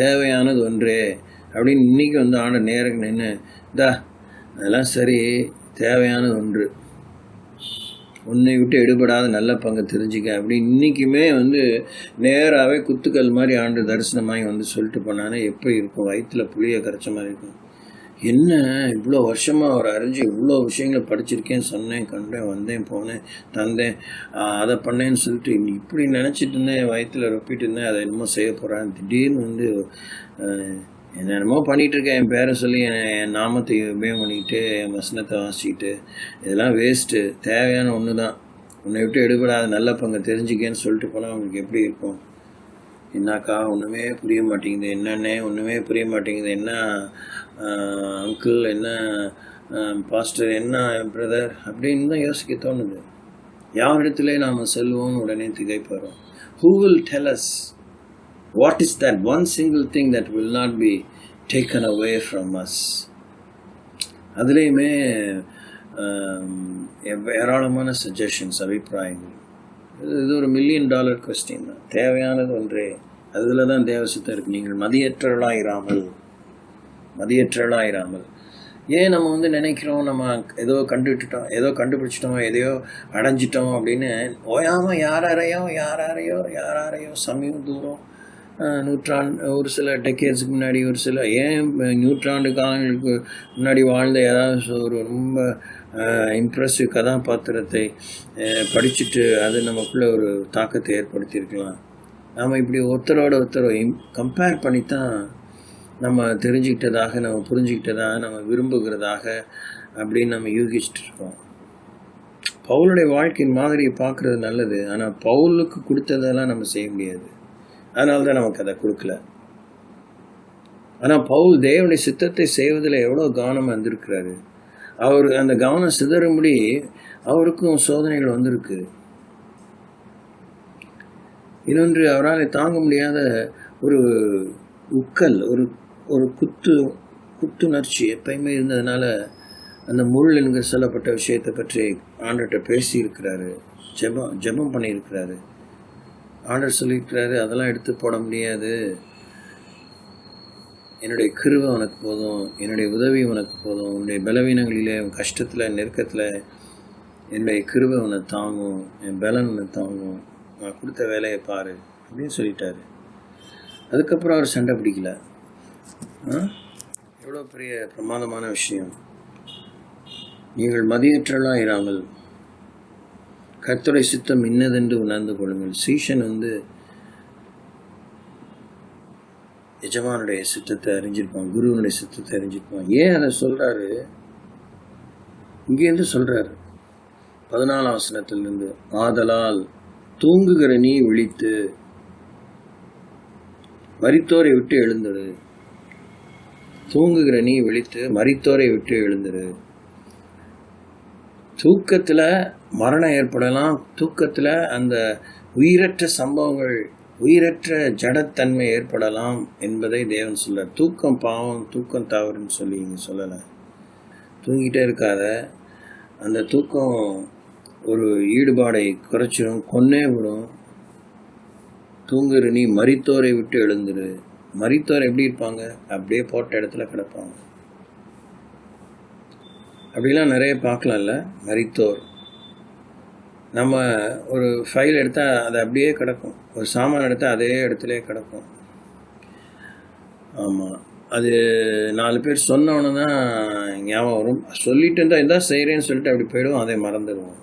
Speaker 1: தேவையானது ஒன்றே அப்படின்னு இன்னைக்கு ஆண்ட நேரம் நின்று அதெல்லாம் சரி, தேவையானது ஒன்று, உன்னை விட்டு எடுபடாத நல்ல பங்கு தெரிஞ்சுக்க அப்படி இன்றைக்குமே நேராகவே குத்துக்கள் மாதிரி ஆண்டு தரிசனமாகி சொல்லிட்டு போனானே எப்படி இருக்கும்? வயிற்றில் புளியை கரைச்ச மாதிரி இருக்கும். என்ன இவ்வளோ வருஷமாக அவர் அறிஞ்சு இவ்வளோ விஷயங்களை படிச்சிருக்கேன், சொன்னேன், கண்டேன், வந்தேன், போனேன், தந்தேன், அதை பண்ணேன்னு சொல்லிட்டு இப்படி நினச்சிட்டு இருந்தேன், வயிற்றில் ரொப்பிட்டு இருந்தேன், அதை என்னமோ செய்ய போகிறேன். திடீர்னு என்னென்னமோ பண்ணிகிட்ருக்கேன், என் பேரை சொல்லி என் நாமத்தை உபயோகம் பண்ணிக்கிட்டு, என் வசனத்தை வாசிக்கிட்டு, இதெல்லாம் வேஸ்ட்டு. தேவையான ஒன்று தான், உன்னை விட்டு எடுபடாத நல்ல பங்கு தெரிஞ்சுக்கேன்னு சொல்லிட்டு போனால் அவங்களுக்கு எப்படி இருக்கும்? என்னக்கா ஒன்றுமே புரிய மாட்டேங்குது, என்னென்ன ஒன்றுமே புரிய மாட்டேங்குது, என்ன அங்கிள், என்ன பாஸ்டர், என்ன பிரதர் அப்படின்னு தான் யோசிக்க தோணுது. யாரிடத்திலே நாம் செல்வோம்னு உடனே திகைப்பறோம். Who will tell us what is that one single thing that will not be taken away from us? அதுலேயுமே ஏராளமான சஜஷன்ஸ், அபிப்பிராயங்கள். இது ஒரு $1,000,000 கொஸ்டின் தான். தேவையானது ஒன்றே, அதில் தான் தேவசித்தம் இருக்குது. நீங்கள் மதியற்றலாயிராமல். ஏன் நம்ம நினைக்கிறோம் நம்ம ஏதோ கண்டுபிடிச்சிட்டோம், எதையோ அடைஞ்சிட்டோம் அப்படின்னு ஓயாமல் யாரையோ சமயம் தூரம் ஒரு சில டெக்கேட்ஸுக்கு முன்னாடி, ஒரு சில நூற்றாண்டு காலங்களுக்கு முன்னாடி வாழ்ந்த யாராவது ஒரு ரொம்ப இம்ப்ரெசிவ் கதாபாத்திரத்தை படிச்சுட்டு அது நமக்குள்ளே ஒரு தாக்கத்தை ஏற்படுத்தியிருக்கலாம். நாம் இப்படி ஒருத்தரோட கம்பேர் பண்ணித்தான் நம்ம தெரிஞ்சுக்கிட்டதாக, நம்ம புரிஞ்சுக்கிட்டதாக, நம்ம விரும்புகிறதாக அப்படின்னு நம்ம யூகிச்சுட்டு இருக்கோம். பவுலுடைய வாழ்க்கையின் மாதிரியை பார்க்குறது நல்லது, ஆனால் பவுலுக்கு கொடுத்ததெல்லாம் நம்ம செய்ய முடியாது. அதனால தான் நமக்கு அதை கொடுக்கல. ஆனால் பவுல் தேவனுடைய சித்தத்தை செய்வதில் எவ்வளோ கவனமாக இருந்திருக்கிறாரு. அவர் அந்த கவனம் சிதறும்படி அவருக்கும் சோதனைகள் வந்திருக்கு. இன்னொன்று, அவரால் தாங்க முடியாத ஒரு உக்கல், ஒரு குத்துணர்ச்சி எப்பயுமே இருந்ததுனால அந்த முள் என்கிற சொல்லப்பட்ட விஷயத்தை பற்றி ஆண்டர்கிட்ட பேசியிருக்கிறாரு, ஜெபம் பண்ணியிருக்கிறாரு. ஆண்டர் சொல்லியிருக்கிறாரு, அதெல்லாம் எடுத்து போட முடியாது, என்னுடைய கிருபை உனக்கு போதும், என்னுடைய உதவி உனக்கு போதும், உன்னுடைய பலவீனங்களிலே, உன் கஷ்டத்தில், நெருக்கத்தில் என்னுடைய கிருபை உன்னை தாங்கும், என் பலன் உன்னை தாங்கும், நான் கொடுத்த வேலையை பாரு அப்படின்னு சொல்லிட்டாரு. அதுக்கப்புறம் அவர் சண்டை பிடிக்கல. எவ்வளோ பெரிய பிரமாதமான விஷயம். நீங்கள் மதியற்றலாம் இராமல் கர்த்தருடைய சித்தம் இன்னதென்று உணர்ந்து கொள்ளுங்கள். சீஷன் எஜமானுடைய சித்தத்தை அறிஞ்சிருப்பான், குருவனுடைய சித்தத்தை அறிஞ்சிருப்பான். ஏன் அதை சொல்றாரு? இங்கேருந்து சொல்றாரு 14ஆம் வசனத்திலிருந்து, ஆதலால் தூங்குகிற நீ விழித்து மரித்தோரை விட்டு எழுந்துரு. தூங்குகிற நீ விழித்து மரித்தோரை விட்டு எழுந்துரு. தூக்கத்தில் மரணம் ஏற்படலாம், தூக்கத்தில் அந்த உயிரற்ற சம்பவங்கள், உயிரற்ற ஜடத்தன்மை ஏற்படலாம் என்பதை தேவன் சொல்ல. தூக்கம் பாவம், தூக்கம் தவறுன்னு சொல்லி இங்கே சொல்லலை. தூங்கிட்டே இருக்காத. அந்த தூக்கம் ஒரு ஈடுபாடை குறைச்சிடும், கொன்னே விடும். தூங்குற நீ மரித்தோரை விட்டு எழுந்துரு. மரித்தோர் எப்படி இருப்பாங்க? அப்படியே போட்ட இடத்துல கிடப்பாங்க. அப்படிலாம் நிறைய பார்க்கலாம்ல. மரித்தோர், நம்ம ஒரு ஃபைல் எடுத்தால் அது அப்படியே கிடக்கும், ஒரு சாமான் எடுத்தால் அதே இடத்துல கிடக்கும். ஆமாம், அது 4 பேர் சொன்னோன்னு தான் ஞாபகம் வரும். சொல்லிட்டு இருந்தால் இதான் செய்கிறேன்னு சொல்லிட்டு அப்படி போயிடுவோம், அதை மறந்துடுவோம்.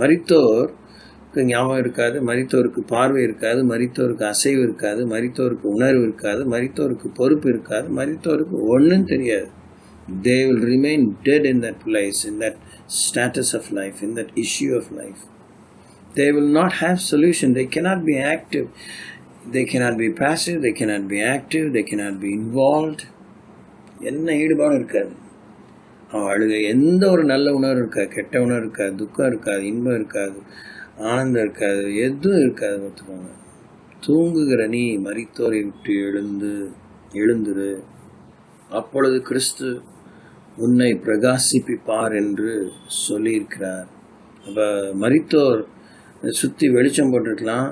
Speaker 1: மரித்தோருக்கு ஞாபகம் இருக்காது, மரித்தோருக்கு பார்வை இருக்காது, மரித்தோருக்கு அசைவு இருக்காது, மரித்தோருக்கு உணர்வு இருக்காது, மரித்தோருக்கு பொறுப்பு இருக்காது, மரித்தோருக்கு ஒன்றும் தெரியாது. They will remain dead in that place, in that status of life, in that issue of life. They will not have solution. They cannot be active. They cannot be passive. They cannot be active. They cannot be involved. என்ன ஈடுபாடும் இருக்காது. அவளுக்கு எந்த ஒரு நல்ல உணர்வு இருக்காது, கெட்ட உணர்வு இருக்காது, துக்கம் இருக்காது, இன்பம் இருக்காது, ஆனந்தம் இருக்காது, எதுவும் இருக்காது. பார்த்துக்கோங்க. தூங்குகிற நீ மரித்தோரை விட்டு எழுந்துரு, அப்பொழுது கிறிஸ்து உன்னை பிரகாசிப்பிப்பார் என்று சொல்லியிருக்கிறார். அப்போ மரித்தோர் சுற்றி வெளிச்சம் போட்டுருக்கலாம்,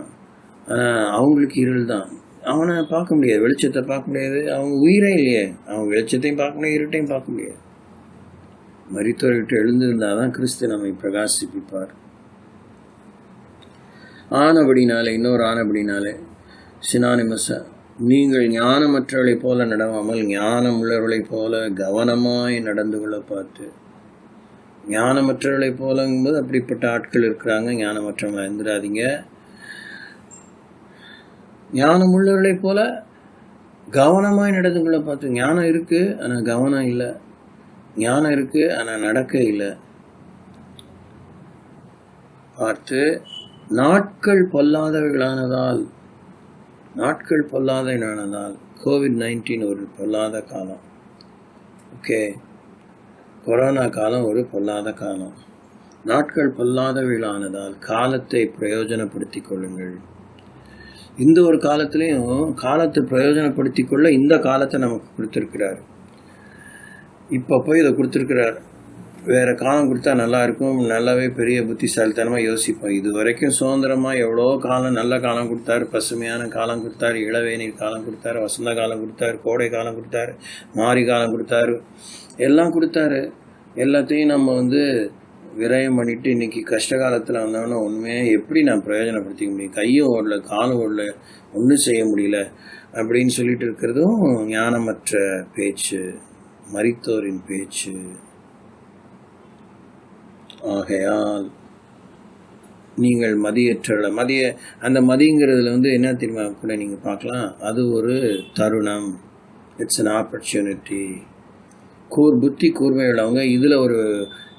Speaker 1: அவங்களுக்கு இருள் தான். அவனை பார்க்க முடியாது, வெளிச்சத்தை பார்க்க முடியாது, அவங்க உயிரே இல்லையே, அவங்க வெளிச்சத்தையும் பார்க்க முடியாது, இருட்டையும் பார்க்க முடியாது. மரித்தோரை விட்டு எழுந்திருந்தால் தான் கிறிஸ்து நம்மை பிரகாசிப்பிப்பார். ஆனபடினாலே, இன்னொரு ஆனபடினாலே சினானிமஸா, நீங்கள் ஞானமற்றவர்களைப் போல நடவாமல் ஞானம் உள்ளவர்களைப் போல கவனமாய் நடந்து கொள்ள பார்த்து. ஞானமற்றவர்களைப் போலங்கும்போது அப்படிப்பட்ட ஆட்கள் இருக்கிறாங்க, ஞானமற்றவங்களை இருந்துடாதீங்க. ஞானம் உள்ளவர்களைப் போல கவனமாய் நடந்து கொள்ள பார்த்து. ஞானம் இருக்குது ஆனால் கவனம் இல்லை, ஞானம் இருக்குது ஆனால் நடக்க இல்லை. பார்த்து, நாட்கள் பொல்லாதவர்களானதால் நாட்கள் பொல்லாதனானால் COVID-19 ஒரு பொல்லாத காலம். ஓகே, கொரோனா காலம் ஒரு பொல்லாத காலம். நாட்கள் பொல்லாதவைகளானதால் காலத்தை பிரயோஜனப்படுத்தி கொள்ளுங்கள். இந்த ஒரு காலத்திலையும் காலத்தை பிரயோஜனப்படுத்தி கொள்ள இந்த காலத்தை நமக்கு கொடுத்துருக்கிறார். இப்போ போய் இதை கொடுத்துருக்கிறார். வேறு காலம் கொடுத்தா நல்லா இருக்கும், நல்லாவே பெரிய புத்திசாலித்தனமாக யோசிப்போம். இது வரைக்கும் சுதந்திரமாக எவ்வளோ காலம், நல்ல காலம் கொடுத்தாரு, பசுமையான காலம் கொடுத்தாரு, இளவேநீர் காலம் கொடுத்தாரு, வசந்த காலம் கொடுத்தாரு, கோடை காலம் கொடுத்தாரு, மாரி காலம் கொடுத்தாரு, எல்லாம் கொடுத்தாரு. எல்லாத்தையும் நம்ம விரயம் பண்ணிவிட்டு இன்றைக்கி கஷ்ட காலத்தில் வந்தோன்னா உண்மையாக எப்படி நான் பிரயோஜனப்படுத்திக்க முடியும், கையும் ஓடல காலும் ஓடல, ஒன்றும் செய்ய முடியல அப்படின்னு சொல்லிட்டு இருக்கிறதும் ஞானமற்ற பேச்சு, மரித்தோரின் பேச்சு. ஆகையால் நீங்கள் அந்த மதிங்கிறதுல என்ன தெரியுமா கூட நீங்கள் பார்க்கலாம், அது ஒரு தருணம், இட்ஸ் அன் ஆப்பர்ச்சுனிட்டி. புத்தி கூர்மை உள்ளவங்க இதில்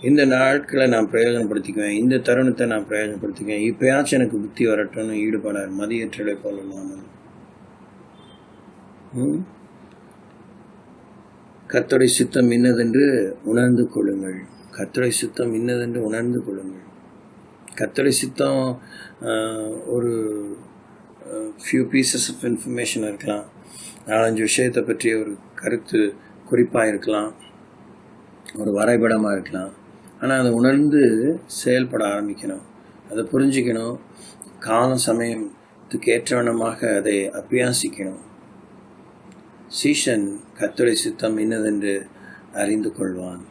Speaker 1: இந்த நாட்களை நான் பிரயோஜனப்படுத்திக்குவேன், இந்த தருணத்தை நான் பிரயோஜனப்படுத்திக்குவேன், இப்போயாச்சும் எனக்கு புத்தி வரட்டும்னு ஈடுபடார். மதியற்றலை போல இல்லாமல் கர்த்தருடைய சித்தம் இன்னதென்று உணர்ந்து கொள்ளுங்கள். கர்த்தருடைய சித்தம் இன்னதென்று உணர்ந்து கொள்ளுங்கள். கர்த்தருடைய சித்தம் ஒரு ஃபியூ பீசஸ் ஆஃப் இன்ஃபர்மேஷன் இருக்கலாம், 4-5 விஷயத்தை பற்றிய ஒரு கருத்து குறிப்பாக இருக்கலாம், ஒரு வரைபடமாக இருக்கலாம். ஆனால் அதை உணர்ந்து செயல்பட ஆரம்பிக்கணும், அதை புரிஞ்சிக்கணும், காலம் சமயத்துக்கு ஏற்றவனமாக அதை அபியாசிக்கணும். சீஷன் கர்த்தருடைய சித்தம் இன்னதென்று அறிந்து கொள்வான்.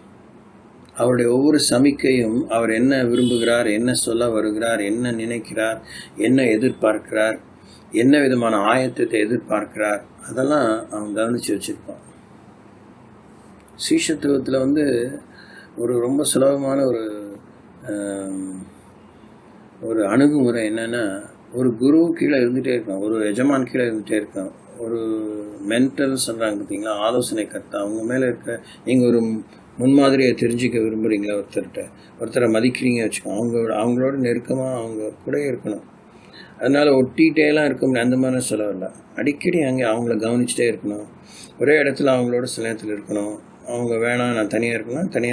Speaker 1: அவருடைய ஒவ்வொரு சமிக்கையும் அவர் என்ன விரும்புகிறார், என்ன சொல்ல வருகிறார், என்ன நினைக்கிறார், என்ன எதிர்பார்க்கிறார், என்ன விதமான ஆயத்தத்தை எதிர்பார்க்கிறார், அதெல்லாம் அவன் கவனித்து வச்சுருப்பான். சீஷத்துவத்தில் ஒரு ரொம்ப சுலபமான ஒரு அணுகுமுறை என்னென்னா, ஒரு குரு கீழே இருந்துகிட்டே இருக்கான், ஒரு எஜமான் கீழே இருந்துகிட்டே இருக்கான், ஒரு மென்டல் சொல்கிறாங்க பார்த்தீங்களா, ஆலோசனை கர்த்தா. அவங்க மேலே இருக்க நீங்கள் ஒரு முன்மாதிரியை தெரிஞ்சிக்க விரும்புகிறீங்களா, ஒருத்தரை மதிக்கிறீங்க வச்சுக்கோங்க, அவங்களோட நெருக்கமாக அவங்க கூட இருக்கணும். அதனால் ஒட்டிகிட்டேலாம் இருக்க முடியாது, அந்த மாதிரி சொல்லவில்லை. அடிக்கடி அவங்கள கவனிச்சுட்டே இருக்கணும், ஒரே இடத்துல அவங்களோட சில நேரத்தில் இருக்கணும். அவங்க வேணாம் நான் தனியாக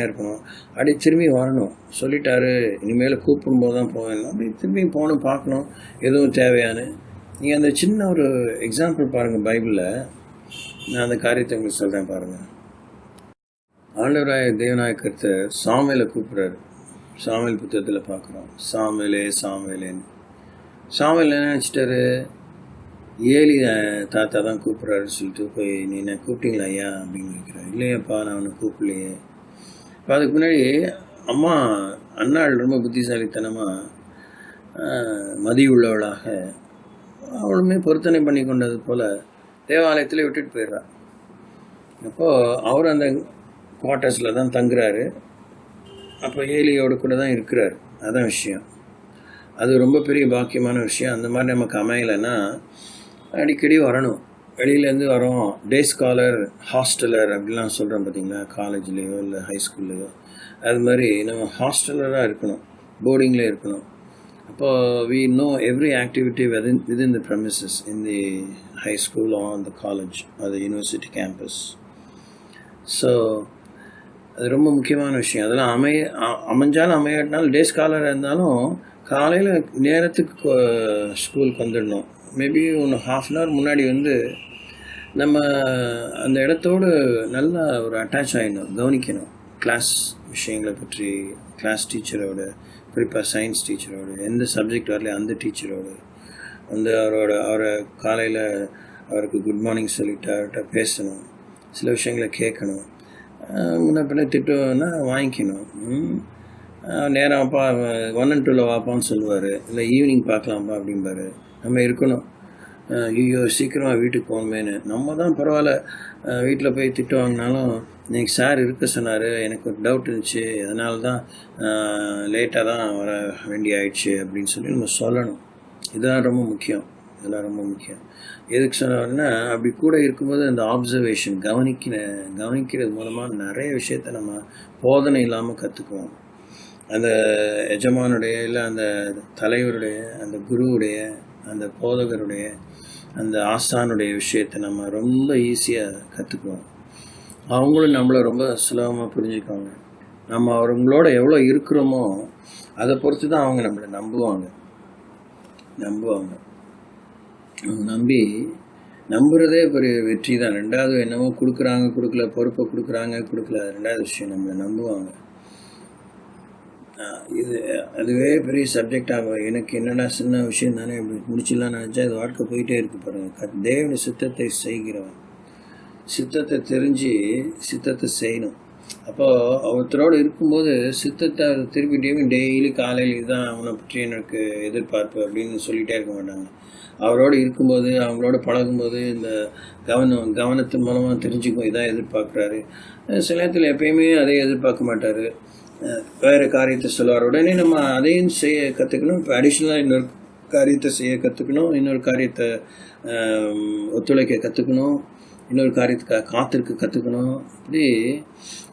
Speaker 1: இருக்கணும், அப்படி திரும்பி வரணும். சொல்லிட்டாரு இனிமேல் கூப்பிடும்போது தான் போவேன், அப்படி திரும்பி போகணும், பார்க்கணும் எதுவும் தேவையானு. நீங்கள் அந்த சின்ன ஒரு எக்ஸாம்பிள் பாருங்கள், பைபிளில் நான் அந்த காரியத்தை உங்களுக்கு சொல்கிறேன் பாருங்கள். ஆண்டவராய தேவனாய கர்த்தர் சாமுவேலை கூப்பிட்றாரு. சாமுவேல் புத்தகத்தில் பார்க்குறோம், சாமுவேலேன்னு. சாமுவேல் என்ன நினச்சிட்டாரு, ஏலி தாத்தா தான் கூப்பிட்றாருன்னு சொல்லிட்டு போய் நீ என்ன கூப்பிட்டீங்களா ஐயா அப்படின்னு கேட்குறாரு. இல்லையாப்பா நான் அவனை கூப்பிடலையே. இப்போ அதுக்கு முன்னாடி அண்ணாள் ரொம்ப புத்திசாலித்தனமாக மதியுள்ளவளாக அவளுமே பொருத்தனை பண்ணி கொண்டது போல் தேவாலயத்தில் விட்டுட்டு போயிடுறான். அப்போது அவர் அந்த குவார்ட்டர்ஸில் தான் தங்குறாரு. அப்போ ஏலியோடு கூட தான் இருக்கிறார். அதான் விஷயம். அது ரொம்ப பெரிய பாக்கியமான விஷயம். அந்த மாதிரி நமக்கு அமையலைன்னா அடிக்கடி வரணும், வெளியிலேருந்து வரோம். டே ஸ்காலர், ஹாஸ்டலர் அப்படிலாம் சொல்கிறோம் பார்த்தீங்களா, காலேஜ்லேயோ இல்லை ஹைஸ்கூல்லையோ. அது மாதிரி நம்ம ஹாஸ்டலராக இருக்கணும், போர்டிங்கில் இருக்கணும். அப்போது we know every activity within the premises in the high school or the college or the university campus. So அது ரொம்ப முக்கியமான விஷயம். அதெல்லாம் அமைஞ்சாலும் அமையாட்டினாலும் டே ஸ்காலராக இருந்தாலும் காலையில் நேரத்துக்கு ஸ்கூலுக்கு வந்துடணும். மேபி ஒன்று ½ அன் ஹவர் முன்னாடி நம்ம அந்த இடத்தோடு நல்லா ஒரு அட்டாச் ஆகிடணும், கவனிக்கணும். கிளாஸ் விஷயங்களை பற்றி கிளாஸ் டீச்சரோட, குறிப்பாக சயின்ஸ் டீச்சரோடு, எந்த சப்ஜெக்ட் வரலையோ அந்த டீச்சரோடு அவரை காலையில் அவருக்கு குட் மார்னிங் சொல்லிவிட்டு அவர்கிட்ட பேசணும், சில விஷயங்களை கேட்கணும். முன்ன பின்ன திட்டுன்னா வாங்கிக்கணும். நேரம் அப்பா 1 and 2 வாப்பான்னு சொல்லுவார், இல்லை ஈவினிங் பார்க்கலாம்ப்பா அப்படிம்பாரு. நம்ம இருக்கணும், ஐயோ சீக்கிரமாக வீட்டுக்கு போகணுமேனு. நம்ம தான் பரவாயில்ல, வீட்டில் போய் திட்டு வாங்கினாலும் இன்றைக்கி சார் இருக்க சொன்னார், எனக்கு ஒரு டவுட் இருந்துச்சு, அதனால தான் லேட்டாக தான் வர வேண்டிய ஆயிடுச்சு அப்படின்னு சொல்லி நம்ம சொல்லணும். இதெல்லாம் ரொம்ப முக்கியம். எதுக்கு சொன்னார்னா, அப்படி கூட இருக்கும்போது அந்த ஆப்சர்வேஷன், கவனிக்கிறது மூலமாக நிறைய விஷயத்த நம்ம போதனை இல்லாமல் கற்றுக்குவோம். அந்த எஜமானுடைய, இல்லை அந்த தலைவருடைய, அந்த குருவுடைய, அந்த போதகருடைய அந்த ஆசானுடைய விஷயத்தை நம்ம ரொம்ப ஈஸியாக கற்றுக்குவோம். அவங்களும் நம்மளை ரொம்ப சுலபமாக புரிஞ்சுக்குவாங்க. நம்ம அவங்களோட எவ்வளோ இருக்கிறோமோ அதை பொறுத்து தான் அவங்க நம்மளை நம்புவாங்க. நம்புறதே பெரிய வெற்றி தான். ரெண்டாவது என்னமோ கொடுக்குறாங்க கொடுக்கல, பொறுப்பை கொடுக்குறாங்க கொடுக்கல, ரெண்டாவது விஷயம் நம்மளை நம்புவாங்க. அதுவே பெரிய சப்ஜெக்ட் ஆகும். எனக்கு என்னடா சின்ன விஷயம் தானே இப்படி முடிச்சிடலாம் நினச்சா அது வாழ்க்கை போயிட்டே இருக்கு பாருங்க. தேவனுடைய சித்தத்தை செய்கிறவன், சித்தத்தை தெரிஞ்சு சித்தத்தை செய்யணும். அப்போது ஒருத்தரோடு இருக்கும்போது சித்தத்தை திருப்பிட்டையும் டெய்லி காலையில் இதுதான் அவனை பற்றி எனக்கு எதிர்பார்ப்பு அப்படின்னு சொல்லிகிட்டே இருக்க மாட்டாங்க. அவரோடு இருக்கும்போது அவங்களோட பழகும்போது இந்த கவனத்தின் மூலமாக தெரிஞ்சுக்கும் இதான் எதிர்பார்க்குறாரு. சில நேரத்தில் எப்பயுமே அதை எதிர்பார்க்க மாட்டார், வேறு காரியத்தை சொல்லுவார். உடனே நம்ம அதையும் செய்ய கற்றுக்கணும். இப்போ அடிஷ்னலாக இன்னொரு காரியத்தை செய்ய கற்றுக்கணும், இன்னொரு காரியத்தை ஒத்துழைக்க கற்றுக்கணும், இன்னொரு காரியத்துக்காக காத்திருக்க கற்றுக்கணும். இப்படி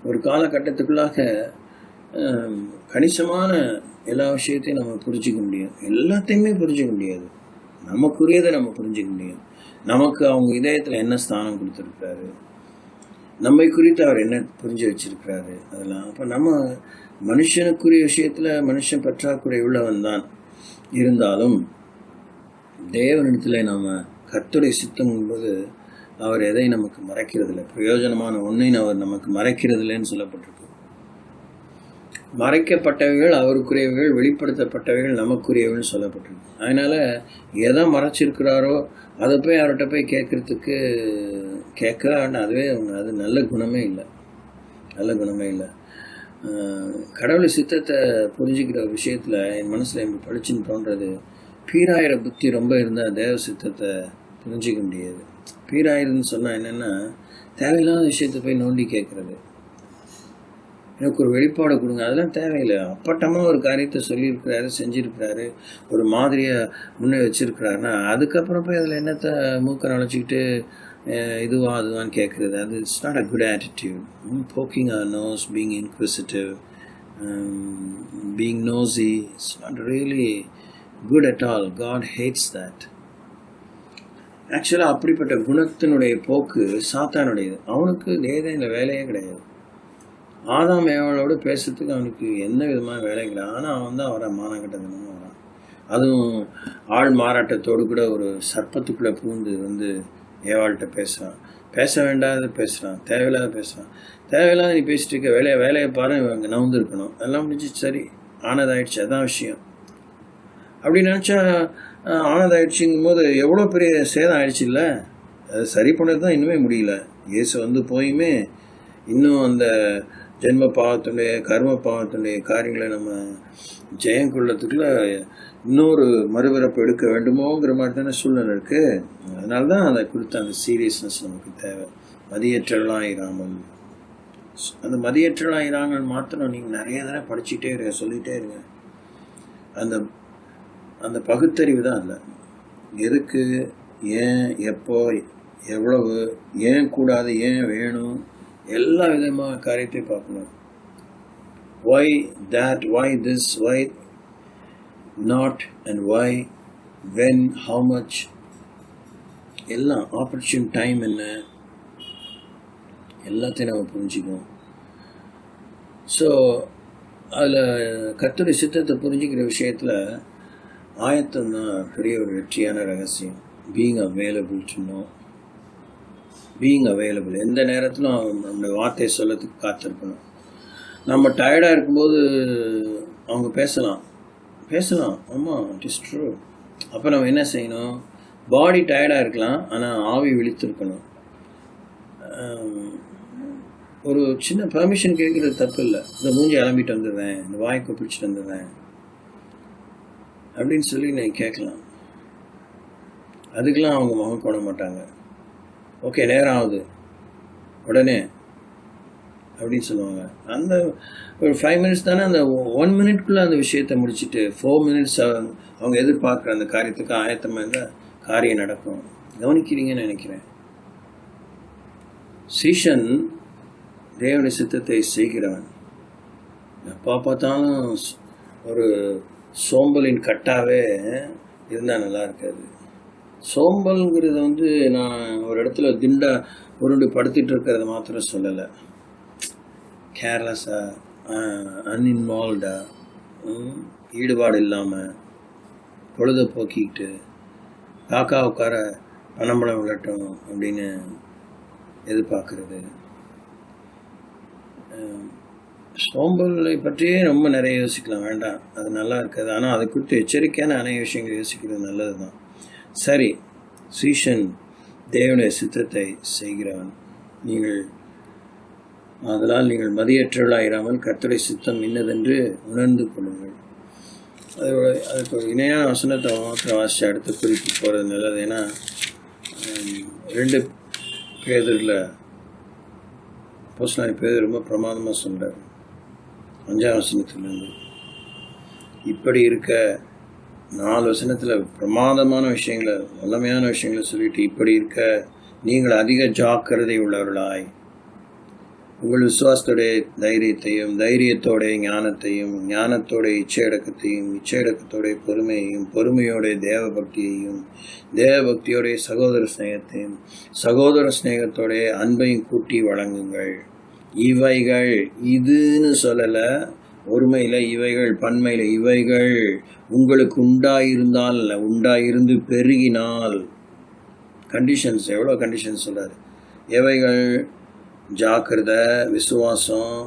Speaker 1: ஒரு காலகட்டத்துக்குள்ளாக கணிசமான எல்லா விஷயத்தையும் நம்ம புரிஞ்சிக்க முடியும். எல்லாத்தையுமே புரிஞ்சிக்க முடியாது, நமக்குரியதை நம்ம புரிஞ்சிக்க முடியும். நமக்கு அவங்க இதயத்தில் என்ன ஸ்தானம் கொடுத்துருக்காரு, நம்மை குறித்து அவர் என்ன புரிஞ்சு வச்சிருக்கிறாரு, அதெல்லாம். அப்போ நம்ம மனுஷனுக்குரிய விஷயத்தில் மனுஷன் பற்றாக்குறை உள்ளவன் தான். இருந்தாலும் தேவனிடத்தில் நம்ம கர்த்தருடைய சித்தம் என்பது அவர் எதை நமக்கு மறைக்கிறதில்லை, பிரயோஜனமான ஒன்றையும் அவர் நமக்கு மறைக்கிறதில்லைன்னு சொல்லப்பட்டிருக்கு. மறைக்கப்பட்டவைகள் அவருக்குரியவைகள், வெளிப்படுத்தப்பட்டவைகள் நமக்குரியவைகள் சொல்லப்பட்டிருக்கு. அதனால் எதை மறைச்சிருக்கிறாரோ அதை போய் அவர்கிட்ட போய் கேட்க வேண்டாம். அதுவே அது நல்ல குணமே இல்லை. கடவுள் சித்தத்தை புரிஞ்சுக்கிற விஷயத்தில் என் மனசில் எப்படி படிச்சுன்னு தோன்றது, பீராயிர புத்தி ரொம்ப இருந்தால் தேவ சித்தத்தை புரிஞ்சிக்க முடியாது. பீராயிரன்னு சொன்னால் என்னென்னா, தேவையில்லாத விஷயத்தை போய் நோண்டி கேட்குறது, எனக்கு ஒரு வெளிப்பாடு கொடுங்க, அதெல்லாம் தேவையில்லை. அப்பட்டமாக ஒரு காரியத்தை சொல்லியிருக்கிறாரு, செஞ்சுருக்கிறாரு, ஒரு மாதிரியாக முன்னே வச்சுருக்கிறாருன்னா அதுக்கப்புறம் போய் அதில் என்னத்தை மூக்க நுழைச்சிக்கிட்டு அதுவான்னு கேட்குறது, அது it's not a good attitude. Poking your nose, being inquisitive, being nosy, it's not really good at all. God hates that. ஆக்சுவலாக அப்படிப்பட்ட குணத்தினுடைய போக்கு சாத்தானுடையது. அவனுக்கு ஏதேனும் வேலையே கிடையாது. ஆதாம் ஏவாளோடு பேசுறதுக்கு அவனுக்கு எந்த விதமான வேலை கிடையாது. ஆனால் அவன் தான் வரான், மானக்கட்டத்தனமாக வரான். அதுவும் ஆள் மாறாட்டத்தோடு கூட ஒரு சர்ப்பத்துக்குள்ளே பூந்து ஏவாள்கிட்ட பேசுகிறான். பேச வேண்டாத பேசுகிறான், தேவையில்லாத பேசுகிறான். தேவையில்லாத நீ பேசிட்டு இருக்க, வேலையை பாரு, இவங்க நவுந்துருக்கணும், எல்லாம் முடிஞ்சு சரி ஆனதாயிடுச்சு, அதான் விஷயம் அப்படி நினச்சா ஆனதாயிடுச்சுங்கும் போது எவ்வளோ பெரிய சேதம் ஆயிடுச்சு இல்லை? அது சரி பண்ணது தான் இன்னுமே முடியல. இயேசு போயுமே இன்னும் அந்த ஜென்ம பாவத்துடைய கர்ம பாவத்துடைய காரியங்களை நம்ம ஜெயம் கொள்ளத்துக்குள்ள இன்னொரு மறுபிறப்பு எடுக்க வேண்டுமோங்கிற மாதிரி தானே சூழ்நிலை இருக்குது. அதனால தான் அதை கொடுத்த அந்த சீரியஸ்னஸ் நமக்கு தேவை. மதியற்றலாம் இராமல், அந்த மதியற்றலாம் இராமல் மாத்திரம் நீங்கள் நிறைய தடவை படிச்சுட்டே இருங்க, சொல்லிகிட்டே இருங்க. அந்த பகுத்தறிவு தான் இல்லை. எதுக்கு, ஏன், எப்போ, எவ்வளவு, ஏன் கூடாது, ஏன் வேணும், எல்லா விதமான காரியத்தையும் பார்க்கணும். why that, why this, why not, and why, when, how much, எல்லாம் ஆப்பர்ச்சுன் டைம் என்ன, எல்லாத்தையும் நம்ம புரிஞ்சுக்கணும். ஸோ அதில் கர்த்தருடைய சித்தத்தை புரிஞ்சுக்கிற விஷயத்தில் ஆயத்தம் தான் பெரிய ஒரு வெற்றியான ரகசியம். Being available to know, being available. எந்த நேரத்திலும் நம்மளுடைய வார்த்தையை சொல்லத்துக்கு காத்திருக்கணும். நம்ம டயர்டாக இருக்கும்போது அவங்க பேசலாம், ஆமாம், இட் இஸ் ட்ரூ. அப்போ நம்ம என்ன செய்யணும்? பாடி டயர்டாக இருக்கலாம், ஆனால் ஆவி விழித்திருக்கணும். ஒரு சின்ன பெர்மிஷன் கேட்குறது தப்பு இல்லை. இந்த மூஞ்சி கிளம்பிட்டு வந்துடுறேன், இந்த வாய்க்கு பிடிச்சிட்டு வந்துடுறேன் அப்படின்னு சொல்லி நான் கேட்கலாம். அதுக்கெல்லாம் அவங்க முகம் போட மாட்டாங்க. ஓகே, நேரம் ஆகுது உடனே அப்படின்னு சொல்லுவாங்க. அந்த ஒரு 5 மினிட்ஸ் தானே, அந்த 1 மினிட்குள்ளே அந்த விஷயத்தை முடிச்சுட்டு 4 மினிட்ஸ் அவங்க எதிர்பார்க்குற அந்த காரியத்துக்கு ஆயத்தமாக இருந்தால் காரியம் நடக்கும். கவனிக்கிறீங்கன்னு நினைக்கிறேன். சீஷன் தேவனுடைய சித்தத்தை செய்கிறவன். எப்போ பார்த்தாலும் ஒரு சோம்பலின் கட்டாவே இருந்தால் நல்லா இருக்காது. சோம்பல்ங்கிறது வந்து நான் ஒரு இடத்துல திண்டா உருண்டு படுத்திட்டு இருக்கிறத மாத்திரம் சொல்லலை. கேர்லெஸ்ஸாக, அன்இன்வால்வ்டாக, ஈடுபாடு இல்லாமல் பொழுதை போக்கிக்கிட்டு காக்கா உட்கார பனம்பழம் விளட்டும் அப்படின்னு எதிர்பார்க்குறது. சோம்பலை பற்றியே ரொம்ப நிறைய யோசிக்கலாம், வேண்டாம், அது நல்லா இருக்காது. ஆனால் அதை குறித்து எச்சரிக்கையான அநேக விஷயங்கள் யோசிக்கிறது நல்லது தான். சரி, சீஷன் தேவனுடைய சித்தத்தை செய்கிறவன். அதனால் நீங்கள் மதியற்றவர்களாயிராமல் கர்த்தருடைய சித்தம் இன்னதென்று உணர்ந்து கொள்ளுங்கள். அதுக்கு ஒரு இணையான வசனத்தை மாத்திரம் வாசித்து அடுத்த குறிப்பு போகிறது நல்லது. ஏன்னா 2 பேதுல அப்போஸ்தலனாகிய பேதுரு ரொம்ப பிரமாதமாக சொல்கிறார். 5ஆம் வசனத்திலிருந்து இப்படி இருக்க 4 வசனத்தில் பிரமாதமான விஷயங்களை, வல்லமையான விஷயங்களை சொல்லிட்டு, இப்படி இருக்க நீங்கள் அதிக ஜாக்கிரதை உள்ளவர்களாய் உங்கள் விசுவாசத்தோடைய தைரியத்தையும், தைரியத்தோடைய ஞானத்தையும், ஞானத்தோடைய இச்சையடக்கத்தையும், இச்சையடக்கத்தோடைய பொறுமையையும், பொறுமையோடைய தேவ பக்தியையும், தேவ பக்தியோடைய சகோதர ஸ்நேகத்தையும், சகோதர ஸ்நேகத்தோடைய அன்பையும் கூட்டி வழங்குங்கள். இவைகள், இதுன்னு சொல்லலை, ஒருமையில் இவைகள், பன்மையில் இவைகள் உங்களுக்கு உண்டாயிருந்தால், உண்டாயிருந்து பெருகினால், கண்டிஷன்ஸ், எவ்வளோ கண்டிஷன்ஸ் சொல்கிறார். எவைகள்? ஜாக்கிரதை, விசுவாசம்,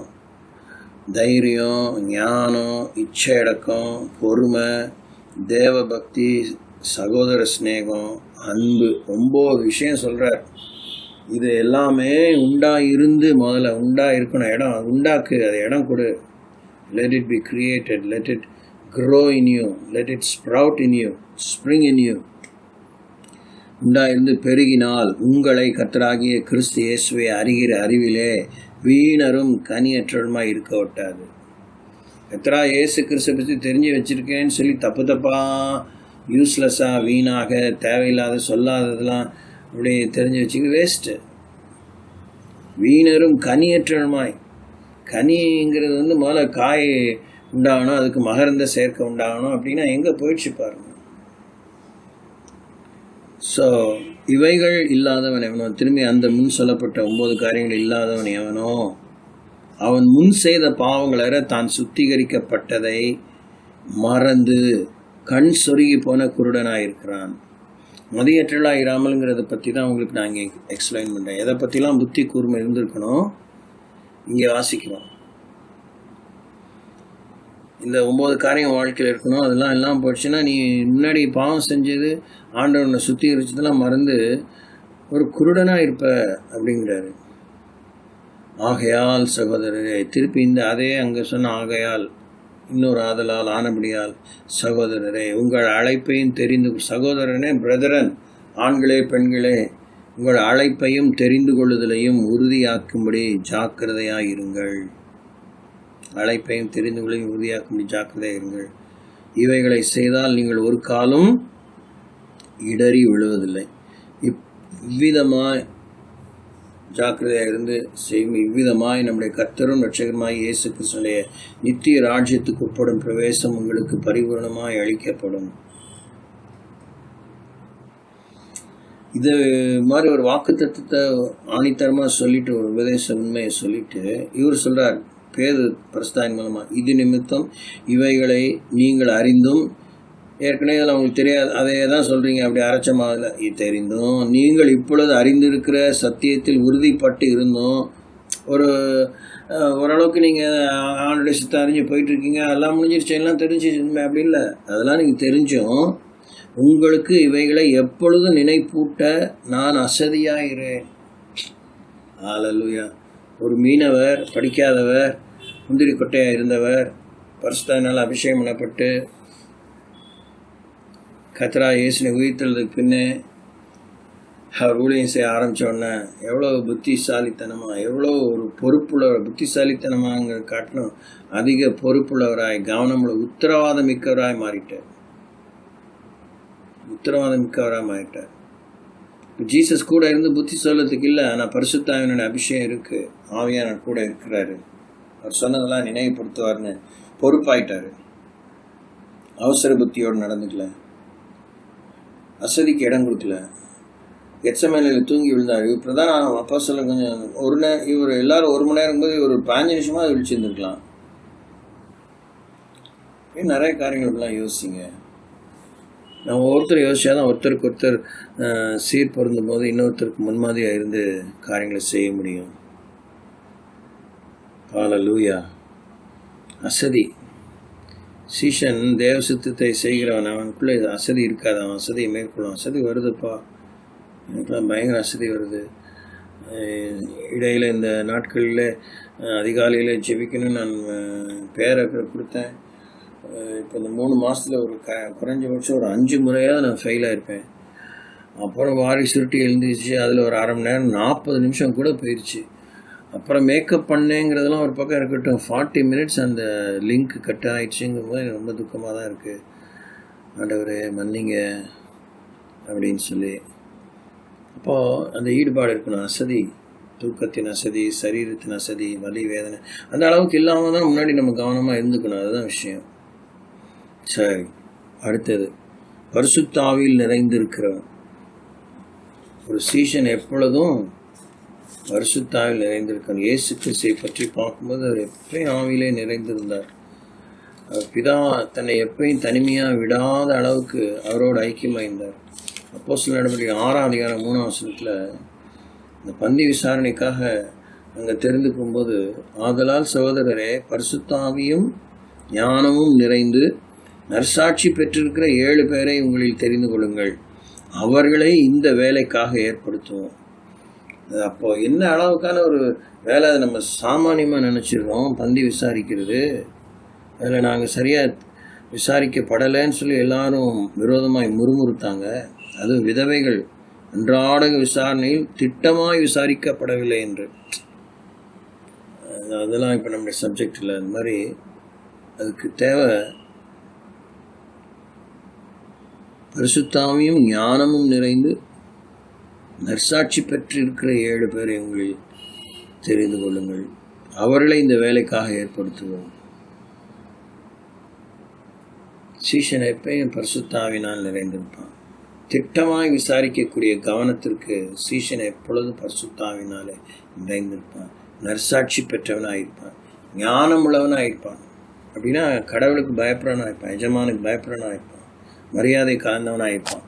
Speaker 1: தைரியம், ஞானம், இச்சையடக்கம், பொறுமை, தேவ பக்தி, சகோதர ஸ்நேகம், அன்பு. 9 விஷயம் சொல்கிறார். இது எல்லாமே உண்டாயிருந்து, முதல்ல உண்டாயிருக்கணும். இடம் உண்டாக்கு, அது இடம் கொடு. Let it be created, let it grow in you, let it sprout in you, spring in you. உண்டாயிருந்து பெருகினால் உங்களை கர்த்தராகிய கிறிஸ்து இயேசுவை அறிகிற அறிவிலே வீணரும் கனியற்றவருமாய் இருக்க ஒட்டாது. கர்த்தரா இயேசு கிறிஸ்துவை பற்றி தெரிஞ்சு வச்சுருக்கேன்னு சொல்லி தப்பாக யூஸ்லெஸ்ஸாக, வீணாக, தேவையில்லாத, சொல்லாததெல்லாம் அப்படி தெரிஞ்சு வச்சுக்க வேஸ்ட்டு. வீணரும் கனியற்றவருமாய், கனிங்கிறது வந்து முதல்ல காய் உண்டாகணும், அதுக்கு மகரந்த சேர்க்கை உண்டாகணும். அப்படின்னா எங்கே போயிடுச்சு பாருங்க. ஸோ இவைகள் இல்லாதவன் எவனோ, திரும்பி அந்த முன் சொல்லப்பட்ட 9 காரியங்கள் இல்லாதவன் எவனோ அவன் முன் செய்த பாவங்களற தான் சுத்திகரிக்கப்பட்டதை மறந்து கண் சொருகி போன குருடனாயிருக்கிறான். மதியற்றலாக இராமலுங்கிறத பற்றி தான் உங்களுக்கு நான் இங்கே எக்ஸ்பிளைன் பண்ணுறேன். எதை பற்றிலாம் புத்தி கூர்மை இருந்திருக்கணும் இங்கே வாசிக்கிறோம். இந்த 9 காரியம் வாழ்க்கையில் இருக்கணும். அதெல்லாம் எல்லாம் போயிடுச்சுன்னா நீ முன்னாடி பாவம் செஞ்சது, ஆண்டவனை சுத்திகரிச்சதெல்லாம் மறந்து ஒரு குருடனாக இருப்ப அப்படிங்கிறாரு. ஆகையால் சகோதரரே, திருப்பி இந்த அதே அங்கே சொன்ன ஆகையால், இன்னொரு ஆதலால், ஆனபடியால் சகோதரரே, உங்கள் அழைப்பையும் தெரிந்து, சகோதரனே பிரதரன், ஆண்களே பெண்களே, உங்கள் அழைப்பையும் தெரிந்து கொள்ளுதலையும் உறுதியாக்கும்படி ஜாக்கிரதையாக இருங்கள். அழைப்பையும் தெரிந்து கொள்ளையும் உறுதியாக்கும்படி ஜாக்கிரதையாக இருங்கள். இவைகளை செய்தால் நீங்கள் ஒரு காலம் இடறி விழுவதில்லை. இவ்விதமாய் ஜாக்கிரதையாக இருந்து செய்யும். இவ்விதமாய் நம்முடைய கர்த்தரும் இரட்சகருமாய் இயேசு கிறிஸ்துவினுடைய நித்திய ராஜ்யத்துக்கு உட்படும் பிரவேசம் உங்களுக்கு பரிபூர்ணமாய் அளிக்கப்படும். இது மாதிரி ஒரு வாக்கு தத்துவத்தை ஆணித்தரமாக சொல்லிட்டு, ஒரு உபதேச உண்மையை சொல்லிட்டு இவர் சொல்கிறார் பேதுரு பரிசுத்தாவின் மூலமாக, இது நிமித்தம் இவைகளை நீங்கள் அறிந்தும், ஏற்கனவே அதில் அவங்களுக்கு தெரியாது, அதே தான் சொல்கிறீங்க, அப்படி அரைச்சமாகல, இது தெரிந்தும் நீங்கள் இப்பொழுது அறிந்திருக்கிற சத்தியத்தில் உறுதிப்பட்டு இருந்தும், ஓரளவுக்கு நீங்கள் ஆண்டுடைய சித்தம் அறிஞ்சு போயிட்டுருக்கீங்க, எல்லாம் முடிஞ்சிருச்சு, எல்லாம் தெரிஞ்சு அப்படி இல்லை, அதெல்லாம் நீங்கள் தெரிஞ்சும் உங்களுக்கு இவைகளை எப்பொழுதும் நினைப்பூட்ட நான் அசதியாகிறேன். ஹல்லேலூயா. ஒரு மீனவர், படிக்காதவர், முந்திரி கொட்டையாக இருந்தவர், பரிசுத்தாவினால் அபிஷேகம் பண்ணப்பட்டு கர்த்தராகிய இயேசுவை உயிர்த்தெழுந்ததுக்கு பின்னே அவர் ஊழியம் செய்ய ஆரம்பித்தோடனே எவ்வளோ புத்திசாலித்தனமாக, எவ்வளோ ஒரு பொறுப்புள்ளவர், புத்திசாலித்தனமாங்கிற காட்டிலும் அதிக பொறுப்புள்ளவராய், கவனமுள்ள, உத்தரவாதம் மிக்கவராய் மாறிட்டார். உத்தரவாதம் மிக்கவராக மாறிட்டார். ஜீசஸ் கூட இருந்து புத்தி சொல்லத்துக்கு இல்லை, ஆனால் பரிசுத்தாவினுடைய அபிஷேகம் இருக்குது, ஆவியானவர் கூட இருக்கிறாரு, அவர் சொன்னதெல்லாம் நினைவுபடுத்துவார்னு பொறுப்பாயிட்டார். அவசர புத்தியோடு நடந்துக்கல. அசதிக்கு இடம் கொடுக்கல. கெத்செமனேலில் தூங்கி விழுந்தார். இவர் பிரதான அப்போஸ்தலன் கொஞ்சம் இவர் எல்லாரும் 1 மணி நேரம் போது ஒரு 15 நிமிஷமாக அது விழிச்சிருந்துருக்கலாம். நிறைய காரியங்களுக்கெல்லாம் யோசிங்க. நம்ம ஒருத்தர் யோசிச்சாதான் ஒருத்தருக்கு ஒருத்தர் சீர் பொருந்தும் போது இன்னொருத்தருக்கு முன்மாதிரியாக இருந்து காரியங்களை செய்ய முடியும். ஹல்லேலூயா. அசதி. சீஷன் தேவ சித்தத்தை செய்கிறவன், அவனுக்குள்ளே அசதி இருக்காது. அவன் அசதியை மேற்கொள்ளும். அசதி வருதுப்பா, எனக்குலாம் பயங்கர அசதி வருது. இடையில் இந்த நாட்களில் அதிகாலையில் ஜெபிக்கணும்னு நான் பேரை கொடுத்தேன். இப்போ இந்த 3 மாதத்தில் ஒரு குறைஞ்சபட்சம் ஒரு 5 முறையாக நான் ஃபெயில் ஆகிருப்பேன். அப்புறம் வாரி சுருட்டி எழுந்திரிச்சு அதில் ஒரு 1/2 மணி நேரம் 40 நிமிஷம் கூட போயிடுச்சு. அப்புறம் மேக்கப் பண்ணேங்கிறதெல்லாம் ஒரு பக்கம் இருக்கட்டும், 40 மினிட்ஸ் அந்த லிங்க் கட் ஆகிடுச்சுங்கும் போது எனக்கு ரொம்ப துக்கமாக தான் இருக்குது. ஆண்டவரே மன்னிங்க அப்படின்னு சொல்லி. அப்போது அந்த ஈடுபாடு இருக்கணும். அசதி, தூக்கத்தின் அசதி, சரீரத்தின் அசதி, வலி வேதனை அந்த அளவுக்கு இல்லாமல் தான் முன்னாடி நம்ம கவனமாக இருந்துக்கணும். அதுதான் விஷயம். சரி, அடுத்தது பரிசுத்த ஆவியில் நிறைந்திருக்கிறவன். ஒரு சீஷன் எப்பொழுதும் பரிசுத்த ஆவியில் நிறைந்திருக்கான். இயேசு கிறிஸ்துவை பற்றி பார்க்கும்போது அவர் எப்பயும் ஆவியிலே நிறைந்திருந்தார். அவர் பிதா தன்னை எப்பயும் தனிமையாக விடாத அளவுக்கு அவரோடு ஐக்கியமாயிருந்தார். அப்போஸ்தலர் நடவடிக்கை 6ஆம் அதிகாரம் 3ஆம் வசனத்தில் இந்த பந்தி விசாரணைக்காக அங்கே தெரிந்துக்கும் போது, ஆதலால் சகோதரரே, பரிசுத்த ஆவியும் ஞானமும் நிறைந்து நற்சாட்சி பெற்றிருக்கிற 7 பேரை உங்களில் தெரிந்து கொள்ளுங்கள், அவர்களை இந்த வேலைக்காக ஏற்படுத்துவோம். அப்போ என்ன அளவுக்கான ஒரு வேலை அதை நம்ம சாமானியமாக நினச்சிடுறோம். பந்தி விசாரிக்கிறது, அதில் நாங்கள் சரியாக விசாரிக்கப்படலைன்னு சொல்லி எல்லாரும் விரோதமாய் முறுமுறுத்தாங்க. அதுவும் விதவைகள் அன்றாட விசாரணையில் திட்டமாய் விசாரிக்கப்படவில்லை என்று. அதெல்லாம் இப்போ நம்முடைய சப்ஜெக்ட் இல்லை. அந்த மாதிரி அதுக்கு தேவை பரிசுத்த ஆவியும் ஞானமும் நிறைந்து நற்சாட்சி பெற்றிருக்கிற 7 பேரை உங்களில் தெரிந்து கொள்ளுங்கள், அவர்களை இந்த வேலைக்காக ஏற்படுத்துவோம். சீஷன் எப்பயும் பரிசுத்த ஆவியினால் நிறைந்திருப்பான். திட்டமாய் விசாரிக்கக்கூடிய கவனத்திற்கு சீஷன் எப்பொழுதும் பரிசுத்த ஆவியினாலே நிறைந்திருப்பான். நற்சாட்சி பெற்றவனாயிருப்பான், ஞானம் உள்ளவனாயிருப்பான். அப்படின்னா கடவுளுக்கு பயப்படுறவனாயிருப்பான், எஜமானுக்கு பயப்படுறவனாயிருப்பான், மரியாதை கலந்தவனாயிருப்பான்,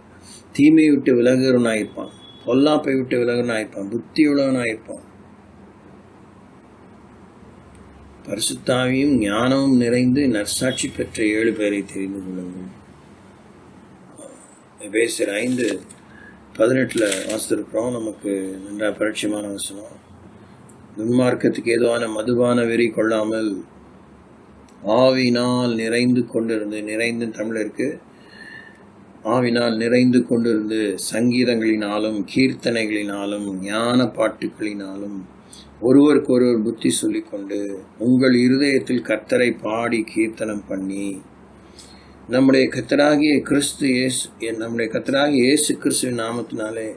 Speaker 1: தீமையை விட்டு விலகுறவனாயிருப்பான், பொல்லாப்பை விட்டு விலகுறவனாயிருப்பான், புத்தி உள்ளவனாயிருப்பான். பரிசுத்த ஆவியும் ஞானமும் நிறைந்து நற்சாட்சி பெற்ற 7 பேரை தெரிந்து கொள்ளுங்கள். எபேசியர் 5:18 வாசித்திருக்கிறோம். நமக்கு நன்றாக பரிட்சயமான வசனம். துன்மார்க்கத்துக்கு ஏதுவான மதுபான வெறி கொள்ளாமல் ஆவினால் நிறைந்து கொண்டிருந்து, நிறைந்து தமிழ் இருக்கு, ஆவினால் நிறைந்து கொண்டிருந்து சங்கீதங்களினாலும் கீர்த்தனைகளினாலும் ஞான பாட்டுகளினாலும் ஒருவருக்கு ஒருவர் புத்தி சொல்லிக்கொண்டு உங்கள் இருதயத்தில் கர்த்தரை பாடி கீர்த்தனம் பண்ணி நம்முடைய கர்த்தராகிய இயேசு கிறிஸ்துவின் நாமத்தினாலே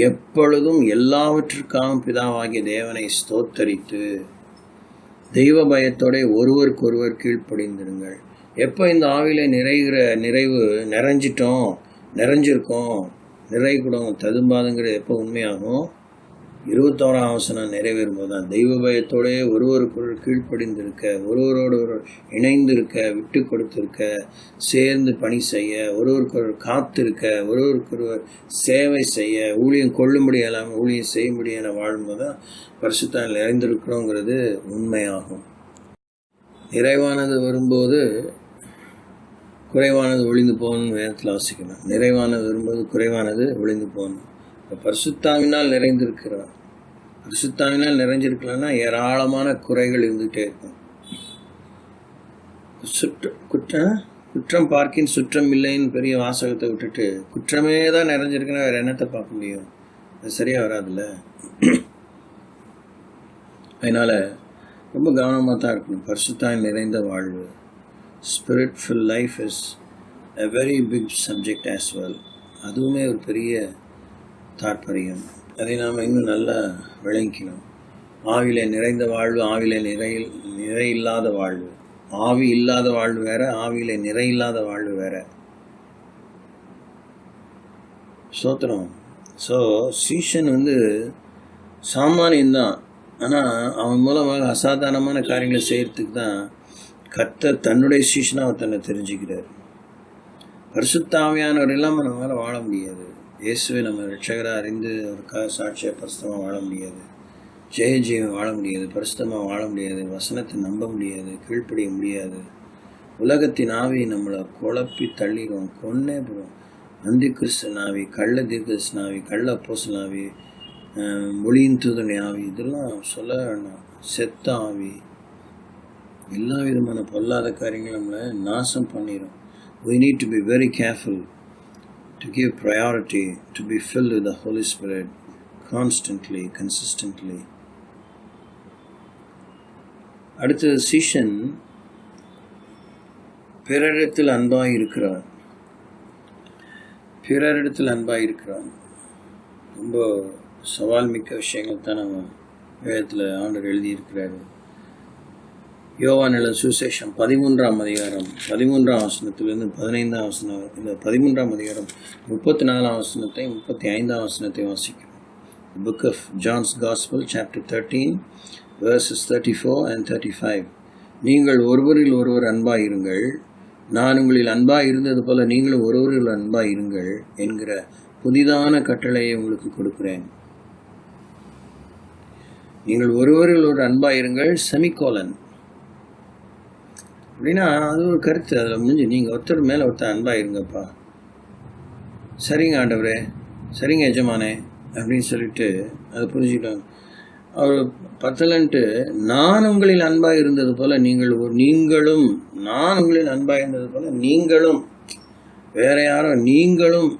Speaker 1: எப்பொழுதும் எல்லாவற்றிற்காகவும் பிதாவாகிய தேவனை ஸ்தோத்தரித்து தெய்வ பயத்தோட ஒருவருக்கு ஒருவர் கீழ்ப்படிந்திருங்கள். எப்போ இந்த ஆவியில நிறைஞ்சிருக்கோம், நிறைகுடம் ததும்பாதுங்கிறது எப்போ உண்மையாகும்? 21ஆம் வசனம் நிறைவேறும் போது தான். தெய்வ பயத்தோட ஒருவருக்கொரு கீழ்ப்படிந்திருக்க, ஒருவரோடு ஒரு இணைந்திருக்க, விட்டு கொடுத்திருக்க, சேர்ந்து பணி செய்ய, ஒருவருக்கொரு காத்திருக்க, ஒருவருக்கொருவர் சேவை செய்ய, ஊழியம் கொள்ளும்படி இல்லாமல் ஊழியம் செய்யும்படி என வாழும்போது தான் பரிசுத்தம் நிறைந்திருக்கிறோங்கிறது உண்மையாகும். நிறைவானது வரும்போது குறைவானது ஒளிந்து போகணும்னு வேதத்தில் வாசிக்கணும். நிறைவானது வரும்போது குறைவானது ஒளிந்து போகணும். இப்போ பரிசுத்தாவினால் நிறைந்திருக்கிறார். பரிசுத்தாவினால் நிறைஞ்சிருக்கலன்னா ஏராளமான குறைகள் இருந்துகிட்டே இருக்கும். குற்றம் பார்க்கின் சுற்றம் இல்லைன்னு பெரிய வாசகத்தை விட்டுட்டு குற்றமே தான் நிறைஞ்சிருக்குன்னா வேறு என்னத்தை பார்க்க முடியும்? அது சரியாக வராதுல்ல. அதனால் ரொம்ப கவனமாக தான் இருக்கணும். பரிசுத்தாவின் நிறைந்த வாழ்வு, spiritful life is a very big subject as well. அதுவுமே ஒரு பெரிய தாற்பயம். அதை நாம் இன்னும் நல்லா விளங்கிக்கணும். ஆவிலே நிறைந்த வாழ்வு, ஆவிலே நிறை இல்லாத வாழ்வு. ஆவி இல்லாத வாழ்வு வேற, ஆவியிலே நிறை இல்லாத வாழ்வு வேற. ஸ்தோத்திரம். ஸோ சீஷன் வந்து சாமானியன்தான், ஆனால் அவன் மூலமாக அசாதாரணமான காரியங்களை செய்கிறதுக்கு தான் கர்த்தர் தன்னுடைய சீஷனாக அவர் தன்னை தெரிஞ்சுக்கிறார். பரிசுத்த ஆவியானவர் இல்லாமல் நம்மளால் வாழ முடியாது. இயேசுவை நம்ம ரட்சகராக அறிந்து அவருக்காக சாட்சியாக பரிசுத்தமாக வாழ முடியாது. ஜெயம் வாழ முடியாது. பரிசுத்தமாக வாழ முடியாது. வசனத்தை நம்ப முடியாது. கீழ்ப்படிய முடியாது. உலகத்தின் ஆவி நம்மளை குழப்பி தள்ளிடும், கொன்னே போடும். நந்தி கிறிஸ்தன் ஆவி, கள்ள தீர்க்கதரிசன ஆவி, கள்ள அப்போஸ்தலன் ஆவி, மொழியின் தூதனை ஆவி, இதெல்லாம் சொல்ல வேண்டாம். செத்த ஆவி, எல்லா விதமான பொல்லாத காரியங்களும் நம்மளை நாசம் பண்ணிடும். We need to be very careful to give priority to be filled with the Holy Spirit constantly, consistently. அடுத்தது சீஷன் பிறரிடத்தில் அன்பாய் இருக்கிறான். பிறரிடத்தில் அன்பாய் இருக்கிறான். ரொம்ப சவால் மிக்க விஷயங்கள் தான் நம்ம வேதத்தில் ஆண்டவர் எழுதியிருக்கிறாரு. யோவான் எழுதின சுவிசேஷம் 13ஆம் அதிகாரம் 13ஆம் வசனத்திலிருந்து 15ஆம் வசனம், இந்த 13ஆம் அதிகாரம் 34ஆம் வசனத்தை 35ஆம் வசனத்தை வாசிக்கிறோம். Book of John's gospel chapter 13 verses 34 and 35. நீங்கள் ஒருவரில் ஒருவர் அன்பாய் இருங்கள், நான் உங்களில் அன்பாய் இருந்தது போல நீங்களும் ஒருவரில் அன்பாய் இருங்கள் என்கிற புதிதான கட்டளையை உங்களுக்கு கொடுக்கிறேன். நீங்கள் ஒருவரில் ஒரு அன்பாய் இருங்கள் செமிகோலன் அப்படின்னா அது ஒரு கருத்து. அதில் முடிஞ்சு நீங்கள் ஒருத்தர் மேலே ஒருத்தர் அன்பாக இருங்கப்பா, சரிங்க ஆண்டவரே, சரிங்க எஜமானே அப்படின்னு சொல்லிட்டு அதை புரிஞ்சுக்கிட்டாங்க. அவர் பத்தலன்ட்டு நான் உங்களில் அன்பாக இருந்தது போல் நீங்களும், நான் உங்களில் அன்பாக இருந்தது போல் நீங்களும், வேற யாரும் நீங்களும்,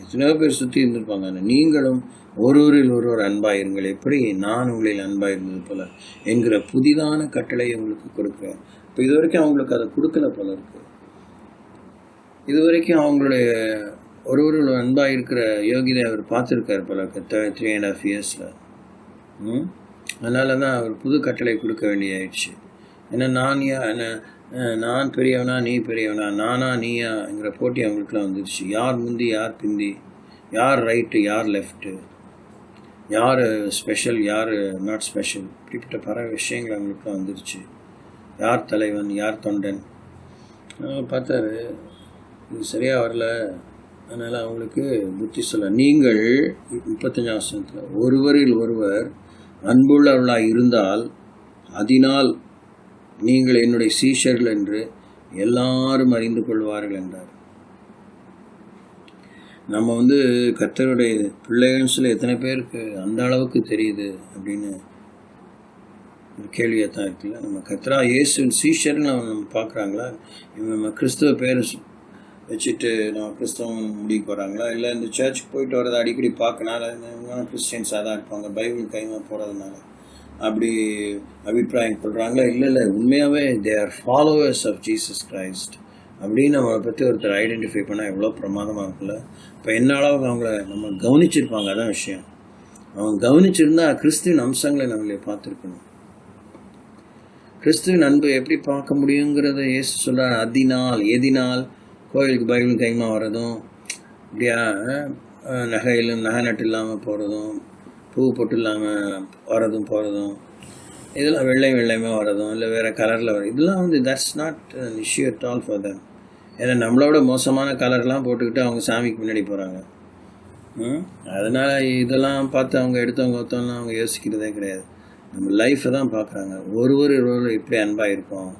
Speaker 1: எத்தனையோ பேர் சுற்றி இருந்திருப்பாங்க, நீங்களும் ஒருவரில் ஒருவர் அன்பாயிருங்கள், எப்படி நான் உங்களில் அன்பாயிருந்தது போல என்கிற புதிதான கட்டளையை உங்களுக்கு கொடுக்குறேன். இப்போ இது வரைக்கும் அவங்களுக்கு அதை கொடுக்கல போல இருக்கு. இது வரைக்கும் அவங்களுடைய ஒருவரில் அன்பாக இருக்கிற யோகிதை அவர் பார்த்துருக்காரு போல இருக்கு 3.5 years. அதனால தான் அவர் புது கட்டளை கொடுக்க வேண்டியாயிடுச்சு. ஏன்னா நான் பெரியவனா நீ பெரியவனா, நானா நீயாங்கிற போட்டி அவங்களுக்குலாம் வந்துடுச்சு. யார் முந்தி யார் பிந்தி, யார் ரைட்டு யார் லெஃப்ட்டு, யார் ஸ்பெஷல் யார் நாட் ஸ்பெஷல், இப்படிப்பட்ட பல விஷயங்கள் அவங்களுக்குலாம் வந்துருச்சு. யார் தலைவன் யார் தொண்டன் பார்த்தாரு. இது சரியாக வரல. அதனால் அவங்களுக்கு புத்தி சொல்ல, நீங்கள் 35ஆம் வசனத்தில் ஒருவரில் ஒருவர் அன்புள்ளவர்களாக இருந்தால் அதனால் நீங்கள் என்னுடைய சீஷர்கள் என்று எல்லாரும் அறிந்து கொள்வார்கள் என்றார். நம்ம கர்த்தருடைய பிள்ளைகள்னு சொல்லி எத்தனை பேருக்கு அந்த அளவுக்கு தெரியுது அப்படின்னு ஒரு கேள்வியாக தான் இருக்குல்ல. நம்ம கர்த்தரா இயேசுவின் சீஷர்னு நம்ம பார்க்குறாங்களா? நம்ம கிறிஸ்துவ பேர் வச்சுட்டு நம்ம கிறிஸ்தவம் முடிக்க வராங்களா? இல்லை இந்த சர்ச்சுக்கு போயிட்டு வரதை அடிக்கடி பார்க்கனால இவங்க கிறிஸ்டியன்ஸாக தான் இருப்பாங்க, பைபிள் கைமாக போகிறதுனால அப்படி அபிப்பிராயம் கொள்கிறாங்களா? இல்லை, உண்மையாகவே they are followers of Jesus Christ அப்படின்னு நம்மளை பற்றி ஒருத்தர் ஐடென்டிஃபை பண்ணால் எவ்வளோ பிரமாதமாக இருக்குல்ல. இப்போ என்ன அளவுக்கு அவங்கள நம்ம கவனிச்சிருப்பாங்க, அதான் விஷயம். அவங்க கவனிச்சிருந்தா கிறிஸ்துவின் அம்சங்களை நம்மளே பார்த்துருக்கணும். கிறிஸ்துவின் அன்பு எப்படி பார்க்க முடியுங்கிறத இயேசு சொல்கிறார். எதினால் கோயிலுக்கு பைபிள் கைமா வர்றதும், இப்படியா நகை நட்டு இல்லாமல் போகிறதும், பூ பொட்டு இல்லாமல் வரதும் போகிறதும், இதெல்லாம் வெள்ளையமாக வரதும், இல்லை வேறு கலரில் வரும், இதெல்லாம் that's not an issue at all for them. ஏன்னா நம்மளோட மோசமான கலர்லாம் போட்டுக்கிட்டு அவங்க சாமிக்கு முன்னாடி போகிறாங்க. அதனால் இதெல்லாம் பார்த்து அவங்க எடுத்தவங்க ஒருத்தவங்களாம் அவங்க யோசிக்கிறதே கிடையாது. நம்ம லைஃப்பை தான் பார்க்குறாங்க. ஒருவர் எப்படி அன்பாக இருக்கோம்,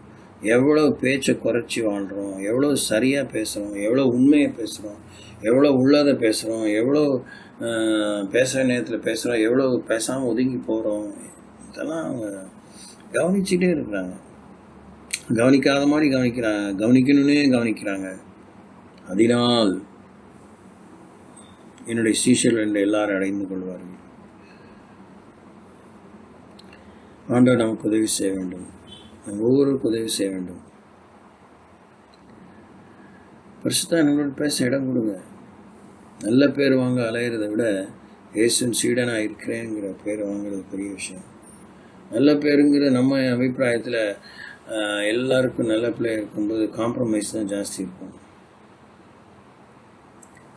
Speaker 1: எவ்வளோ பேச்சை குறைச்சி வாழ்கிறோம், எவ்வளோ சரியாக பேசுகிறோம், எவ்வளோ உண்மையை பேசுகிறோம், எவ்வளோ உள்ளதை பேசுகிறோம், எவ்வளோ பேசுகிற நேரத்தில் பேசுகிறோம், எவ்வளோ பேசாமல் ஒதுங்கி போகிறோம், இதெல்லாம் அவங்க கவனிச்சுட்டே இருக்கிறாங்க. கவனிக்காத மாதிரி கவனிக்கணுன்னே கவனிக்கிறாங்க. அதனால் என்னுடைய சீஷர்கள் என்று எல்லாரும் அடைந்து கொள்வார்கள். ஆண்டவர் நமக்கு உதவி செய்ய வேண்டும், ஒவ்வொருவருக்கும் உதவி செய்ய வேண்டும். பரிசுத்த எங்களோட பேச இடம் கொடுங்க. நல்ல பேர் வாங்க அலையிறதை விட இயேசுவின் சீடனாக இருக்கிறேங்கிற பேர் வாங்குறது பெரிய விஷயம். நல்ல பேருங்கிற நம்ம அபிப்பிராயத்தில் எல்லாருக்கும் நல்ல பிள்ளை இருக்கும்போது காம்ப்ரமைஸ் தான் ஜாஸ்தி இருக்கும்.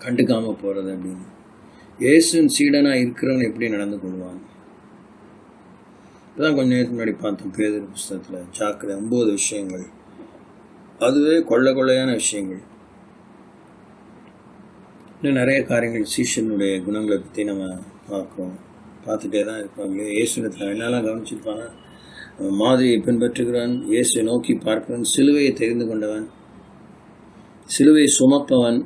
Speaker 1: கண்டுக்காமல் போகிறது அப்படின்னு. இயேசுவின் சீடனாக இருக்கிறவன் எப்படி நடந்து கொள்வான்? இப்போதான் கொஞ்சம் நேரத்துக்கு முன்னாடி பார்த்தோம் பேதுரு புஸ்தகத்தில் ஜாக்கிரதை 9 விஷயங்கள். அதுவே கொள்ளையான விஷயங்கள். இன்னும் நிறைய காரியங்கள் சீஷனுடைய குணங்களை பற்றி நம்ம பார்த்துட்டே தான் இருப்பாங்க. இயேசுவிடத்தில் என்னெல்லாம் கவனிச்சிருப்பாங்க? மாதிரியை பின்பற்றுகிறவன், இயேசுவை நோக்கி பார்க்கிறவன், சிலுவையை தெரிந்து கொண்டவன், சிலுவை சுமப்பவன்,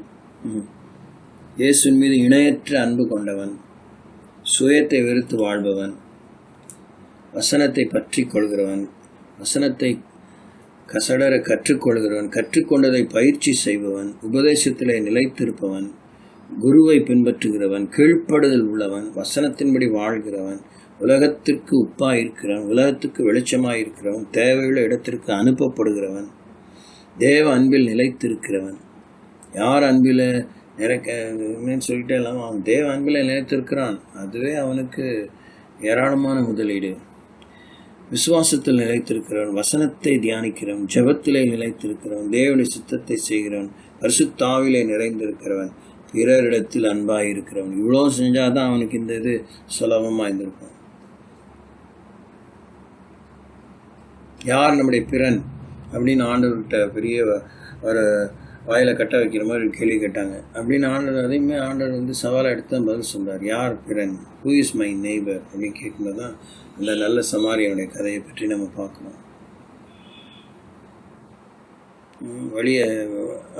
Speaker 1: இயேசுவின் மீது இணையற்ற அன்பு கொண்டவன், சுயத்தை வெறுத்து வாழ்பவன், வசனத்தை பற்றி கொள்கிறவன், வசனத்தை கசடர கற்றுக்கொள்கிறவன், கற்றுக்கொண்டதை பயிற்சி செய்பவன், உபதேசத்திலே நிலைத்திருப்பவன், குருவை பின்பற்றுகிறவன், கீழ்ப்படுதல் உள்ளவன், வசனத்தின்படி வாழ்கிறவன், உலகத்திற்கு உப்பாய் இருக்கிறவன், உலகத்துக்கு வெளிச்சமாய் இருக்கிறவன், தேவையுள்ள இடத்திற்கு அனுப்பப்படுகிறவன், தேவ அன்பில் நிலைத்திருக்கிறவன். யார் அன்பில் சொல்லிட்டே இல்லாமல் அவன் தேவ அன்பில் நிலைத்திருக்கிறான், அதுவே அவனுக்கு ஏராளமான முதலீடு. விசுவாசத்தில் நிலைத்திருக்கிறவன், வசனத்தை தியானிக்கிறவன், ஜெபத்திலே நிலைத்திருக்கிறவன், தேவனுடைய சித்தத்தை செய்கிறவன், பரிசுத்தாவிலே நிறைந்திருக்கிறவன், பிறரிடத்தில் அன்பாக இருக்கிறவன். இவ்வளோ செஞ்சாதான் அவனுக்கு இந்த இது சுலபமாக இருந்திருக்கும். யார் நம்முடைய பிறன் அப்படின்னு ஆண்டவர்கிட்ட பெரிய ஒரு வாயில் கட்ட வைக்கிற மாதிரி கேள்வி கேட்டாங்க. அப்படின்னு அதையுமே ஆண்டவர் சவாலை எடுத்து தான் பதில் சொல்கிறார். யார் பிறன், ஹூ இஸ் மை நெய்பர் அப்படின்னு கேட்கும்போது தான் இந்த நல்ல சமாரியனுடைய கதையை பற்றி நம்ம பார்க்கணும். வழியை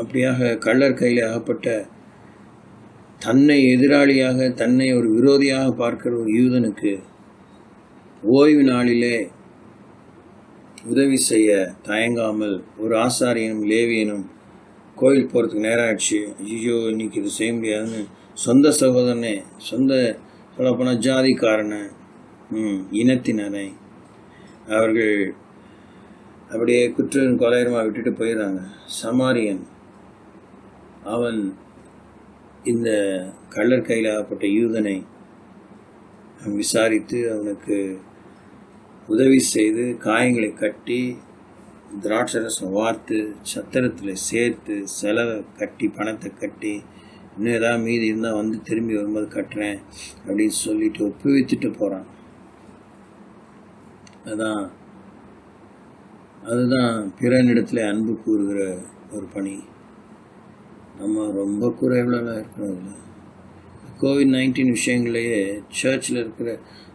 Speaker 1: அப்படியாக கள்ளர் கையில் அகப்பட்ட, தன்னை எதிராளியாக, தன்னை ஒரு விரோதியாக பார்க்கிற ஒரு யூதனுக்கு ஓய்வு நாளிலே உதவி செய்ய தயங்காமல் ஒரு ஆசாரியனும் லேவியனும் கோயில் போகிறதுக்கு நேரம் ஆயிடுச்சு. ஐயோ இன்னைக்கு இது செய்ய முடியாதுன்னு சொந்த சகோதரனே, சொந்த சொல்லப்போனால் ஜாதிக்காரனை, இனத்தினரை அவர்கள் அப்படியே குற்றம் கொலையரமாக விட்டுட்டு போயிடுறாங்க. சமாரியன் அவன் இந்த கள்ளர் கையில் ஆகப்பட்ட யூதனை விசாரித்து அவனுக்கு உதவி செய்து காயங்களை கட்டி திராட்சரசம் வார்த்து சத்திரத்தில் சேர்த்து செலவை கட்டி பணத்தை கட்டி இன்னும் ஏதாவது மீதி இருந்தால் திரும்பி வரும்போது கட்டுறேன் அப்படின்னு சொல்லிட்டு ஒப்புவித்துட்டு போகிறான். அதுதான் பிறனிடத்தில் அன்பு கூறுகிற ஒரு பணி. நம்ம ரொம்ப குறைவுலாம் இருக்கணும். இதில் COVID-19 விஷயங்களையே சர்ச்சில் இருக்கிற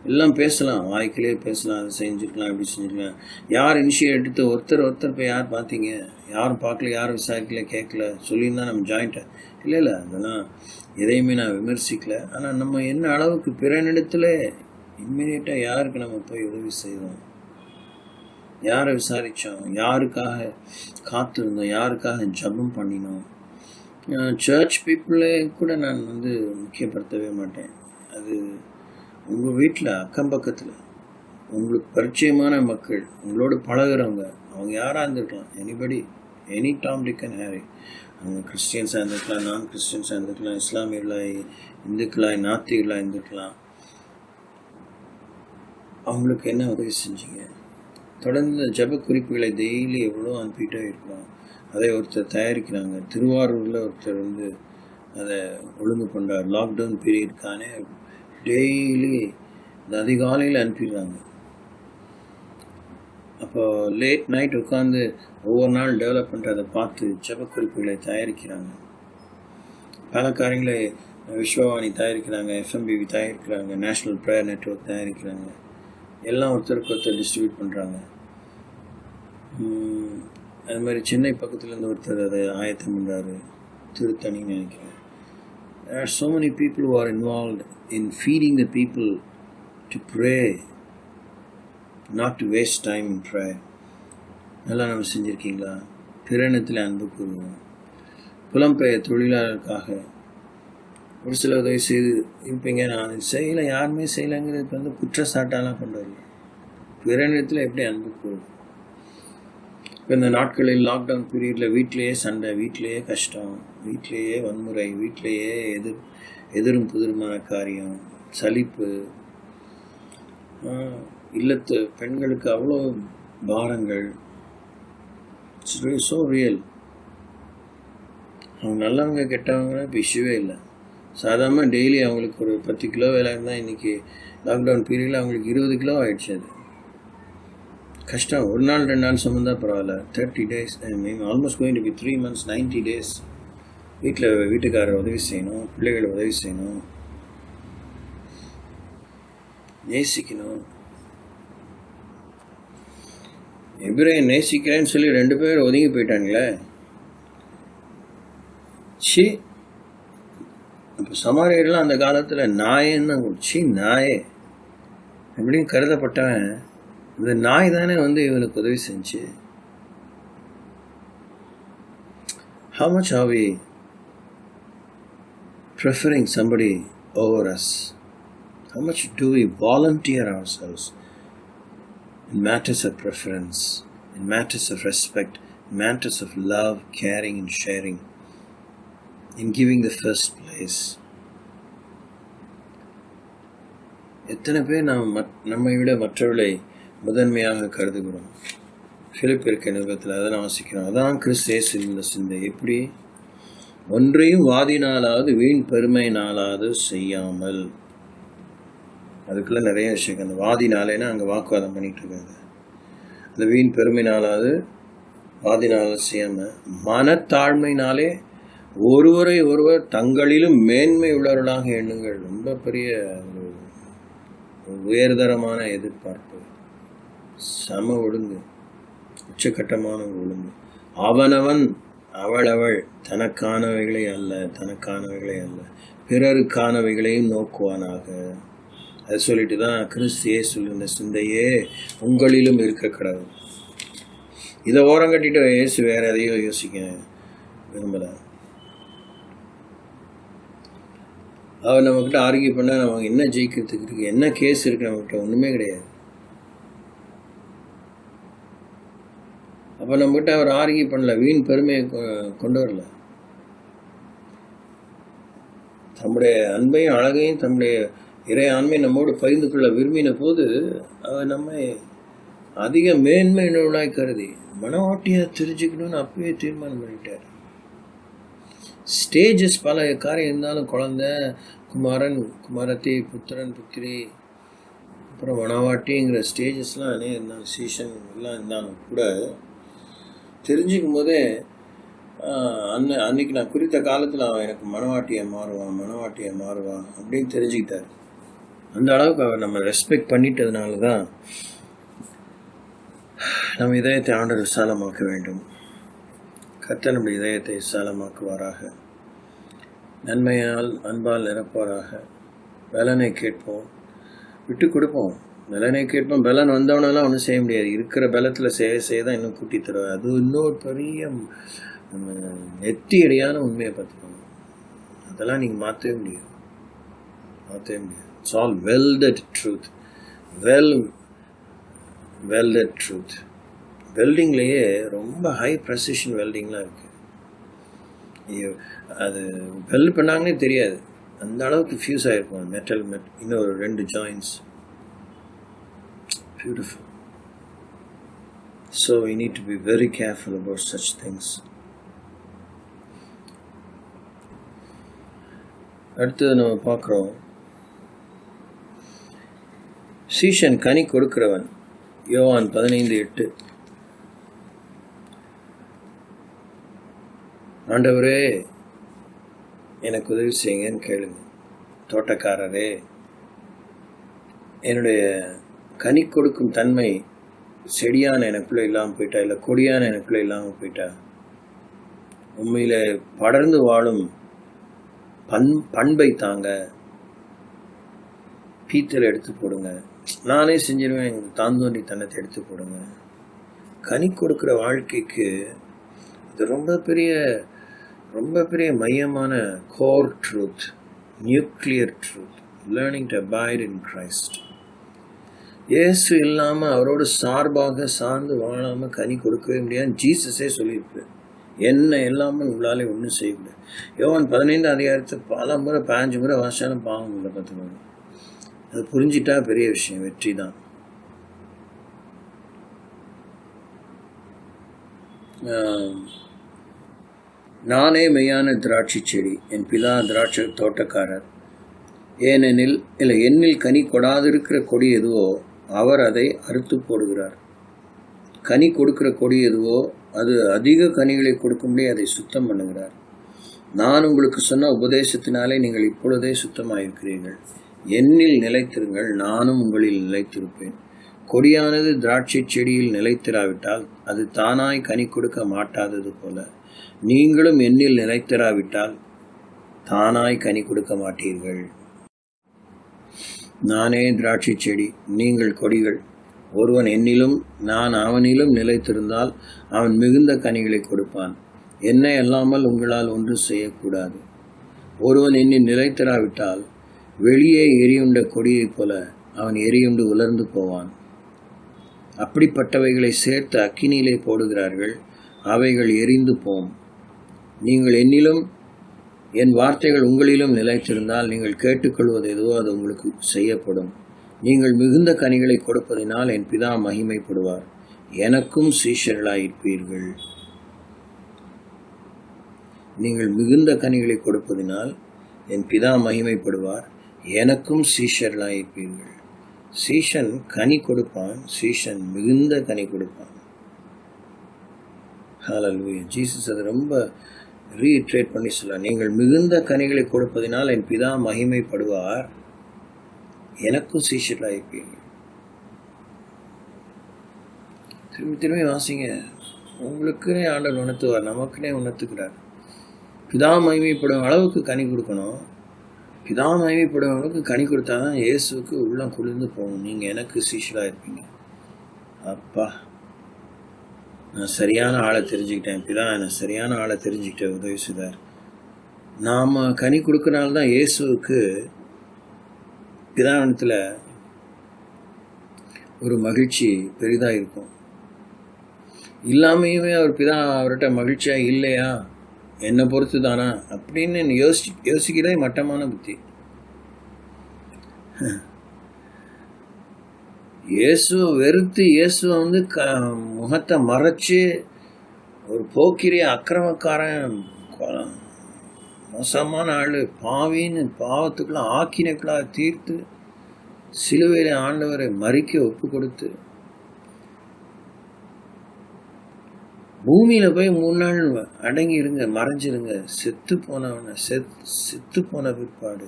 Speaker 1: எல்லாம் பேசலாம், வாய்க்கிலே பேசலாம், அதை செஞ்சுருக்கலாம், இப்படி செஞ்சுருக்கலாம். யார் இனிஷியேட் எடுத்து ஒருத்தர் போய் யார் பார்த்தீங்க, யாரும் பார்க்கல, யாரும் விசாரிக்கல, கேட்கல, சொல்லியிருந்தா நம்ம ஜாயிண்ட்டை இல்லை அதெல்லாம் எதையுமே நான் விமர்சிக்கல. ஆனால் நம்ம என்ன அளவுக்கு பிறனிடத்தில் இம்மிடியேட்டாக யாருக்கு நம்ம போய் உதவி செய்தோம், யாரை விசாரித்தோம், யாருக்காக காத்திருந்தோம், யாருக்காக ஜபம் பண்ணினோம். சர்ச் பீப்புளே கூட நான் முக்கியப்படுத்தவே மாட்டேன். அது உங்கள் வீட்டில் அக்கம் பக்கத்தில் உங்களுக்கு பரிச்சயமான மக்கள், உங்களோட பழகிறவங்க, அவங்க யாராக இருந்திருக்கலாம், anybody, any Tom Dick and Harry. அவங்க கிறிஸ்டியன்ஸாக இருந்திருக்கலாம், நான் கிறிஸ்டியன்ஸாக இருந்திருக்கலாம், இஸ்லாமியர்களாக, இந்துக்களாக, நாத்திகர்களாக இருந்திருக்கலாம். அவங்களுக்கு என்ன உதவி செஞ்சீங்க? தொடர்ந்து ஜப குறிப்புகளை டெய்லி எவ்வளோ அனுப்பிட்டே இருக்கிறோம். அதை ஒருத்தர் தயாரிக்கிறாங்க. திருவாரூரில் ஒருத்தர் அதை ஒழுங்கு பண்ணுறார். லாக்டவுன் பீரியட்கான டெய்லி இந்த அதிகாலையில் அனுப்பிடுறாங்க. அப்போ லேட் நைட் உட்காந்து ஒவ்வொரு நாள் டெவலப் பண்ணுறதை பார்த்து ஜப குறிப்புகளை தயாரிக்கிறாங்க. பல காரியங்களை விஸ்வவாணி தயாரிக்கிறாங்க, FMBV தயாரிக்கிறாங்க, நேஷ்னல் ப்ரேயர் நெட்வொர்க் தயாரிக்கிறாங்க. எல்லாம் ஒருத்தருக்கு ஒருத்தர் டிஸ்ட்ரிபியூட் பண்ணுறாங்க. அது மாதிரி சென்னை பக்கத்துலேருந்து ஒருத்தர் அதை ஆயத்தம் பண்ணுறாரு, திருத்தணின்னு நினைக்கிறேன். There are so many people who are involved in feeding the people to pray, not to waste time in prayer. எல்லாம் நம்ம செஞ்சுருக்கீங்களா? பிறனிடத்தில் அன்பு கூறுவோம். புலம்பெயர் தொழிலாளருக்காக ஒரு சில உதவி செய்து இருப்பீங்க. நான் செய்யலை, யாருமே செய்யலைங்கிறது குற்றச்சாட்டாலாம் கொண்டு வரல. பிறனிடத்தில் எப்படி அன்பு கூறுவோம்? இப்போ இந்த நாட்களில் லாக்டவுன் பீரியடில் வீட்டிலையே சண்டை, வீட்டிலையே கஷ்டம், வீட்டிலையே வன்முறை, வீட்டிலையே எதிரும் புதிருமான காரியம், சலிப்பு, இல்லத்து பெண்களுக்கு அவ்வளோ பாரங்கள். It's so real. அவங்க நல்லவங்க கெட்டவங்க இப்போ இஷ்யூவே இல்லை. சாதாரண டெய்லி அவங்களுக்கு ஒரு 10 கிலோ வேலை இருந்தால் இன்றைக்கி லாக்டவுன் பீரியடில் அவங்களுக்கு 20 கிலோ ஆகிடுச்சு. அது கஷ்டம். ஒரு நாள் 2 நாள் சுமந்தா பரவாயில்ல. 30 days almost going to be 3 months, 90 days. வீட்டுக்காரர் உதவி செய்யணும், பிள்ளைகள் உதவி செய்யணும், நேசிக்கணும். எபிரேயன் நேசிக்கிறேன்னு சொல்லி 2 பேர் ஒதுங்கி போயிட்டாங்களே. சி இப்போ சமாரியெல்லாம் அந்த காலத்தில் நாயன்னு நாயே எப்படின்னு கருதப்பட்டவன் இந்த நாய் தானே இவனுக்கு உதவி செஞ்சு. How much are we preferring somebody over us? How much do we volunteer ourselves in matters of preference, in matters of respect, in matters of love, caring and sharing, in giving the first place? எத்தனை பேர் நம்மை விட மற்றவர்களை முதன்மையாக கருதுகிறோம். பிலிப்பியர் நிருபத்தில் அதை நான் வாசிக்கிறோம். அதான் கிறிஸ்து இயேசுவின் சிந்தை. எப்படி? ஒன்றையும் வாதினாலாவது வீண் பெருமையினாலாவது செய்யாமல். அதுக்குள்ளே நிறைய விஷயம். அந்த வாதினாலேன்னா அங்கே வாக்குவாதம் பண்ணிகிட்டு இருக்காங்க. அந்த வீண் பெருமையினாலாவது வாதினாலும் செய்யாமல் மனத்தாழ்மையினாலே ஒருவரை ஒருவர் தங்களிலும் மேன்மை உள்ளவர்களாக எண்ணுங்கள். ரொம்ப பெரிய ஒரு உயர்தரமான எதிர்பார்ப்பு, சம ஒழுங்கு, உச்சக்கட்டமான ஒரு ஒழுங்கு. அவனவன் அவள் தனக்கானவைகளை அல்ல பிறருக்கானவைகளையும் நோக்குவானாக. அதை சொல்லிட்டு தான் கிறிஸ்து இயேசுவின் சிந்தையே உங்களிலும் இருக்க கடவுள். இதை ஓரம் கட்டிட்டு இயேசு வேற எதையோ யோசிக்க விரும்பல. அவர் நம்மக்கிட்ட ஆர்கியூ பண்ண நம்ம என்ன ஜெயிக்கிறதுக்கு இருக்கு, என்ன கேஸ் இருக்கு? நம்மகிட்ட ஒன்றுமே கிடையாது. அப்போ நம்மகிட்ட அவர் ஆர்கியூ பண்ணல, வீண் பெருமையை கொண்டு வரல. தம்முடைய அன்பையும் அழகையும் தம்முடைய இறை ஆண்மையை நம்மோடு பகிர்ந்து கொள்ள விரும்பின போது அவர் நம்மை அதிக மேன்மை உள்ளவர்களாய் கருதி மனவாட்டியை தெரிஞ்சுக்கணும்னு அப்பவே தீர்மானம் பண்ணிட்டார். ஸ்டேஜஸ் பல காரியம் இருந்தாலும், குழந்தை, குமாரன், குமாரத்தி, புத்திரன், புத்திரி, அப்புறம் மனவாட்டிங்கிற ஸ்டேஜஸ்லாம் அநேக இருந்தாலும், சீசன் எல்லாம் இருந்தாலும் கூட தெரிஞ்சுக்கும் போதே அன்னைக்கு நான் குறித்த காலத்தில் அவன் எனக்கு மனவாட்டியை மாறுவான் அப்படின்னு தெரிஞ்சுக்கிட்டார். அந்த அளவுக்கு அவர் நம்ம ரெஸ்பெக்ட் பண்ணிட்டதுனால தான் நம்ம இதயத்தை ஆண்டவர் விசாலமாக்க வேண்டும். கர்த்தர் நம்முடைய இதயத்தை விசாலமாக்குவாராக. நன்மையால் அன்பால் நிரப்பாராக. பலனை கேட்போம், விட்டு கொடுப்போம். பலனை கேட்போம். பலன் வந்தவனெல்லாம் ஒன்றும் செய்ய முடியாது. இருக்கிற பலத்தில் செய்ய தான் இன்னும் கூட்டி தருவார். அது இன்னொரு பெரிய நெத்தியடியான உண்மையை பார்த்துக்கணும். அதெல்லாம் நீங்கள் மாற்றவே முடியாது. It's all welded truth. welded truth. வெல்டிங்லேயே ரொம்ப ஹை ப்ரெசிஷன் வெல்டிங்லாம் இருக்குது. அது வெல்ட் பண்ணாங்கன்னே தெரியாது, அந்த அளவுக்கு ஃபியூஸ் ஆகிருக்கும் மெட்டல் இன்னொரு 2 joints. Beautiful. So we need to be very careful about such things. அடுத்தது நம்ம பார்க்குறோம், சீஷன் கனி கொடுக்கிறவன். யோவான் 15:8. ஆண்டவரே எனக்கு உதவி செய்யுங்கன்னு கேளுங்க. தோட்டக்காரரே, என்னுடைய கனி கொடுக்கும் தன்மை செடியான எனக்குள்ளே இல்லாமல் போயிட்டா, இல்லை கொடியான எனக்குள்ளே இல்லாமல் போயிட்டா, உண்மையில் படர்ந்து வாழும் பண்பை தாங்க, பீத்தல் எடுத்து போடுங்க. நானே செஞ்சிருவேன், எங்களுக்கு தாந்தோண்டி தன்னத்தை எடுத்து போடுங்க. கனி கொடுக்குற வாழ்க்கைக்கு இது ரொம்ப பெரிய மையமான core truth, nuclear truth, learning to abide in Christ. இயேசு இல்லாமல், அவரோடு சார்ந்து வாழாமல் கனி கொடுக்கவே முடியாது. ஜீசஸே சொல்லியிருப்பார், என்ன இல்லாமல் உங்களாலே ஒன்றும் செய்ய முடியாது. யோவான் 15 பல முறை 15 முறை வாசிச்சாலும் பாவம் இல்லை. பார்த்துக்கோங்க. அது புரிஞ்சிட்டா பெரிய விஷயம், வெற்றி தான். நானே மெய்யான திராட்சை செடி, என் பிதா திராட்சை தோட்டக்காரர். ஏனெனில் என்னில் கனி கொடாதிருக்கிற கொடி எதுவோ அவர் அதை அறுத்து போடுகிறார். கனி கொடுக்கிற கொடி எதுவோ அது அதிக கனிகளை கொடுக்கும்படி அதை சுத்தம் பண்ணுகிறார். நான் உங்களுக்கு சொன்ன உபதேசத்தினாலே நீங்கள் இப்பொழுதே சுத்தமாயிருக்கிறீர்கள். என்னில் நிலைத்திருங்கள், நானும் உங்களில் நிலைத்திருப்பேன். கொடியானது திராட்சை செடியில் நிலைத்திராவிட்டால் அது தானாய் கனி கொடுக்க மாட்டாதது போல நீங்களும் என்னில் நிலைத்திராவிட்டால் தானாய் கனி கொடுக்க மாட்டீர்கள். நானே திராட்சை செடி, நீங்கள் கொடிகள். ஒருவன் என்னிலும் நான் அவனிலும் நிலைத்திருந்தால் அவன் மிகுந்த கனிகளை கொடுப்பான். என்னை அல்லாமல் உங்களால் ஒன்று செய்யக்கூடாது. ஒருவன் என்னில் நிலைத்திராவிட்டால் வெளியே எரியுண்ட கொடியைப் போல அவன் எரியுண்டு உலர்ந்து போவான். அப்படிப்பட்டவைகளை சேர்த்து அக்கினியிலே போடுகிறார்கள், அவைகள் எரிந்து போம். நீங்கள் என்னிலும் என் வார்த்தைகள் உங்களிலும் நிலைத்திருந்தால் நீங்கள் கேட்டுக்கொள்வது எதுவோ அது உங்களுக்கு செய்யப்படும். நீங்கள் மிகுந்த கனிகளை கொடுப்பதினால் என் பிதா மகிமைப்படுவார். எனக்கும் சீஷர்களாயிருப்பீர்கள். நீங்கள் மிகுந்த கனிகளை கொடுப்பதினால் என் பிதா மகிமைப்படுவார். எனக்கும் சீஷர்களாயிருப்பீர்கள். சீஷன் கனி கொடுப்பான், சீஷன் மிகுந்த கனி கொடுப்பான். ஹல்லேலூயா. ஜீசஸ் அதை ரொம்ப ரீட்ரேட் பண்ணி சொல்ல, நீங்கள் மிகுந்த கனிகளை கொடுப்பதினால் என் பிதா மகிமைப்படுவார். எனக்கும் சீஷர்களாயிருப்பீர்கள். திரும்பி வாசிங்க. உங்களுக்குன்னே ஆண்டவர் உணர்த்துவார், நமக்குன்னே உணர்த்துக்கிறார். பிதா மகிமைப்படும் அளவுக்கு கனி கொடுக்கணும். பிதா மகிமைப்படும் அளவுக்கு கனி கொடுத்தாதான் இயேசுக்கு உள்ளம் குளிர்ந்து போகணும். நீங்கள் எனக்கு சீஷராக இருப்பீங்க. அப்பா, நான் சரியான ஆளை தெரிஞ்சுக்கிட்டேன். பிதா என்னை சரியான ஆளை தெரிஞ்சுக்கிட்ட உதவி செய்தார். நாம் கனி கொடுக்கறனால்தான் இயேசுவுக்கு பிதாவனத்தில் ஒரு மகிழ்ச்சி பெரிதாக இருக்கும். இல்லாமையுமே அவர் பிதா அவர்கிட்ட மகிழ்ச்சியாக இல்லையா, என்னை பொறுத்து தானா அப்படின்னு யோசிக்கிறதே மட்டமான புத்தி. இயேசுவை வெறுத்து இயேசுவை முகத்தை மறைச்சு ஒரு போக்கிரிய அக்கிரமக்காரன் மோசமான ஆள் பாவின்னு பாவத்துக்குலாம் ஆக்கினைக்குள்ளாக தீர்த்து சிலுவையில ஆண்டவரை மறிக்க ஒப்பு கொடுத்து பூமியில போய் 3 நாள் அடங்கி இருங்க, மறைஞ்சிருங்க. செத்து போன பிற்பாடு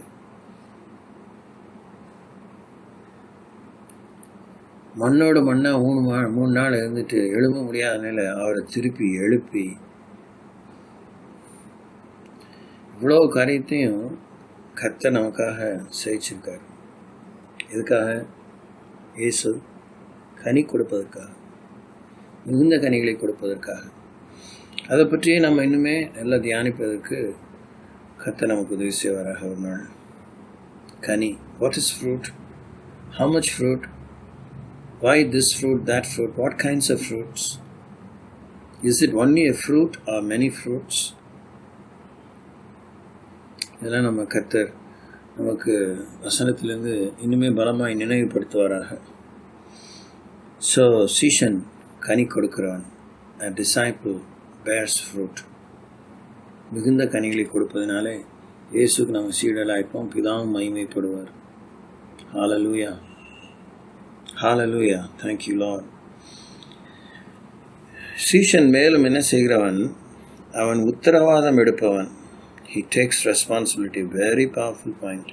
Speaker 1: மண்ணோட மண்ணா 3 நாள் இருந்துட்டு எழும்ப முடியாத நிலை அவரை திருப்பி எழுப்பி இவ்வளோ காரியத்தையும் கர்த்தர் நமக்காக செய்ச்சிருக்காரு. எதுக்காக? இயேசு கனி கொடுப்பதற்காக, மிகுந்த கனிகளை கொடுப்பதற்காக. அதை பற்றியே நம்ம இன்னுமே நல்லா தியானிப்பதற்கு கர்த்தர் நமக்கு உதவி செய்வாராக. ஒரு நாள் கனி, what is fruit, how much fruit, why this fruit, that fruit, what kinds of fruits, is it only a fruit or many fruits? இதெல்லாம் நம்ம கர்த்தர் நமக்கு வசனத்திலிருந்து இன்னுமே பலமாய் நினைவுபடுத்துவாராக. ஸோ சீஷன் கனி கொடுக்கிறவன், a disciple bears fruit. மிகுந்த கனிகளை கொடுப்பதனாலே இயேசுக்கு நம்ம சீடலாயிருப்போம், பிதாவும் மகிமைப்படுவார். ஹல்லேலூயா, ஹல்லேலூயா. Thank you Lord. சீஷன் மேலும் என்ன செய்கிறவன்? அவன் உத்தரவாதம் எடுப்பவன். He takes responsibility. Very powerful point.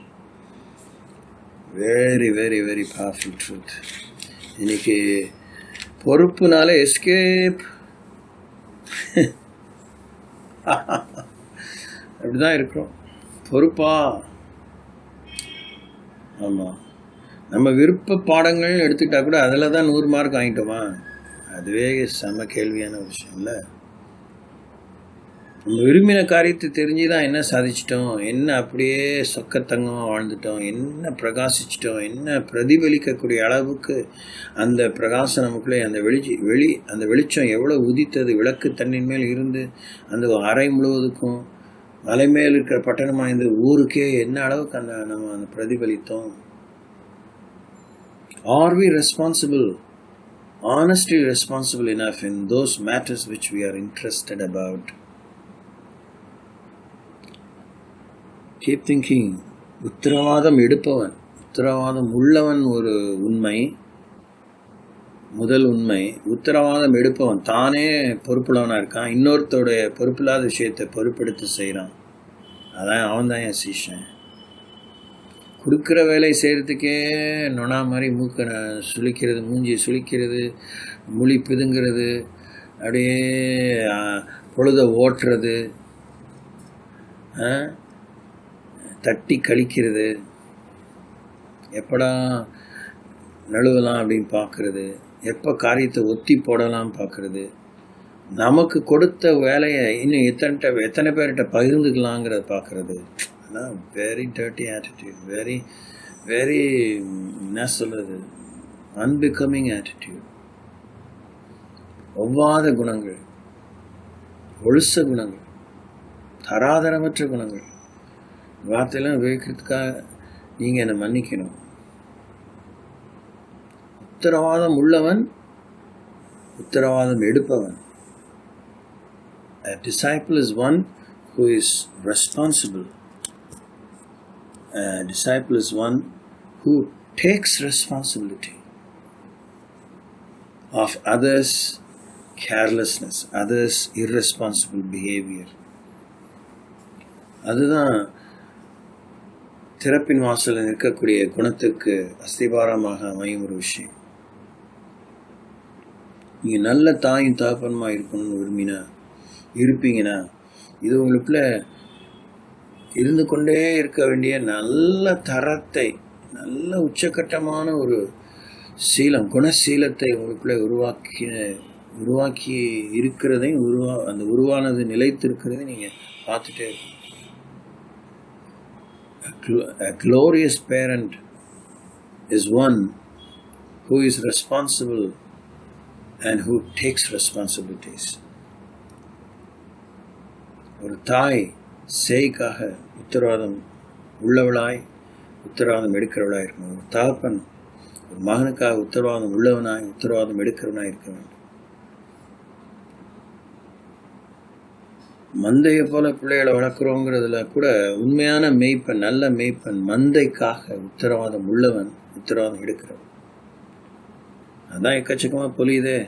Speaker 1: Very, very, very powerful truth. இன்னைக்கு பொறுப்புனால எஸ்கேப் அப்படிதான் இருக்கிறோம். பொறுப்பா? ஆமாம். நம்ம விருப்ப பாடங்கள்னு எடுத்துக்கிட்டா கூட அதில் தான் 100 மார்க் வாங்கிட்டோமா? அதுவே செம கேள்வியான விஷயம் இல்லை. நம்ம விரும்பின காரியத்தை தெரிஞ்சுதான் என்ன சாதிச்சிட்டோம், என்ன அப்படியே சொக்கத்தங்கமாக வாழ்ந்துட்டோம், என்ன பிரகாசிச்சிட்டோம், என்ன பிரதிபலிக்கக்கூடிய அளவுக்கு அந்த பிரகாசம் நமக்குள்ளே அந்த அந்த வெளிச்சம் எவ்வளோ உதித்தது, விளக்கு தண்ணின் மேல் இருந்து அந்த அறை முழுவதுக்கும் மலை மேல் இருக்கிற பட்டணமாக இந்த ஊருக்கே என்ன அளவுக்கு நம்ம அந்த பிரதிபலித்தோம். Are we responsible, honestly responsible enough in those matters which we are interested about? Keep thinking. உத்தரவாதம் எடுப்பவன், உத்தரவாதம் உள்ளவன் ஒரு உண்மை, முதல் உண்மை. உத்தரவாதம் எடுப்பவன் தானே பொறுப்புள்ளவனாக இருக்கான், இன்னொருத்தோடைய பொறுப்பில்லாத விஷயத்தை பொறுப்பெடுத்து செய்கிறான். அதான் அவன் தான் என் சீஷன். கொடுக்குற வேலை செய்கிறதுக்கே நொனா மாதிரி மூக்க சுளிக்கிறது, மூஞ்சி சுளிக்கிறது, மொழி பிதுங்கிறது, அப்படியே பொழுதை ஓட்டுறது, தட்டி கழிக்கிறது, எப்படா நழுவலாம் அப்படின்னு பார்க்குறது, எப்போ காரியத்தை ஒத்தி போடலாம் பார்க்குறது, நமக்கு கொடுத்த வேலையை இன்னும் எத்தனை பேர்கிட்ட பகிர்ந்துக்கலாங்கிறத பார்க்குறது. ஆனால் வெரி டர்ட்டி ஆட்டிடியூட், வெரி என்ன சொல்கிறது, அன்பிகமிங் ஆட்டிடியூட். ஒவ்வாத குணங்கள், ஒழுச குணங்கள், தராதரமற்ற குணங்கள். வார்த்தையெல்லாம் உபயோகிக்கிறதுக்காக நீங்கள் என்னை மன்னிக்கணும். உத்தரவாதம் உள்ளவன், உத்தரவாதம் எடுப்பவன். A disciple is one who is responsible. A disciple is one who takes responsibility of others' carelessness, others' irresponsible behavior. அதுதான் திறப்பின் வாசலில் நிற்கக்கூடிய குணத்துக்கு அஸ்திபாரமாக அமையும் ஒரு விஷயம். நீங்கள் நல்ல தாயும் தகப்பனுமா இருக்கணும்னு விரும்பினா இருப்பீங்கன்னா, இது உங்களுக்குள்ள இருந்து கொண்டே இருக்க வேண்டிய நல்ல தரத்தை, நல்ல உச்சக்கட்டமான ஒரு சீலம், குணசீலத்தை உங்களுக்குள்ளே உருவாக்கி இருக்கிறதையும் அந்த உருவானது நிலைத்திருக்கிறதையும் நீங்கள் பார்த்துட்டே இருக்கணும். A glorious parent is one who is responsible and who takes responsibilities. ஒரு தாய் சேய்க்காக உத்தரவாதம் உள்ளவளாய், உத்தரவாதம் எடுக்கிறவளாய் இருக்கணும். ஒரு தகப்பன் ஒரு மகனுக்காக உத்தரவாதம் உள்ளவனாய், உத்தரவாதம் எடுக்கிறவனாய் இருக்க வேண்டும். மந்தையை போல பிள்ளைகளை வளர்க்குறோங்கிறதுல கூட உண்மையான மெய்ப்பன், நல்ல மெய்ப்பன் மந்தைக்காக உத்தரவாதம் உள்ளவன், உத்தரவாதம் எடுக்கிறவன். அதான் எக்கச்சக்கமாக பொலியுதே.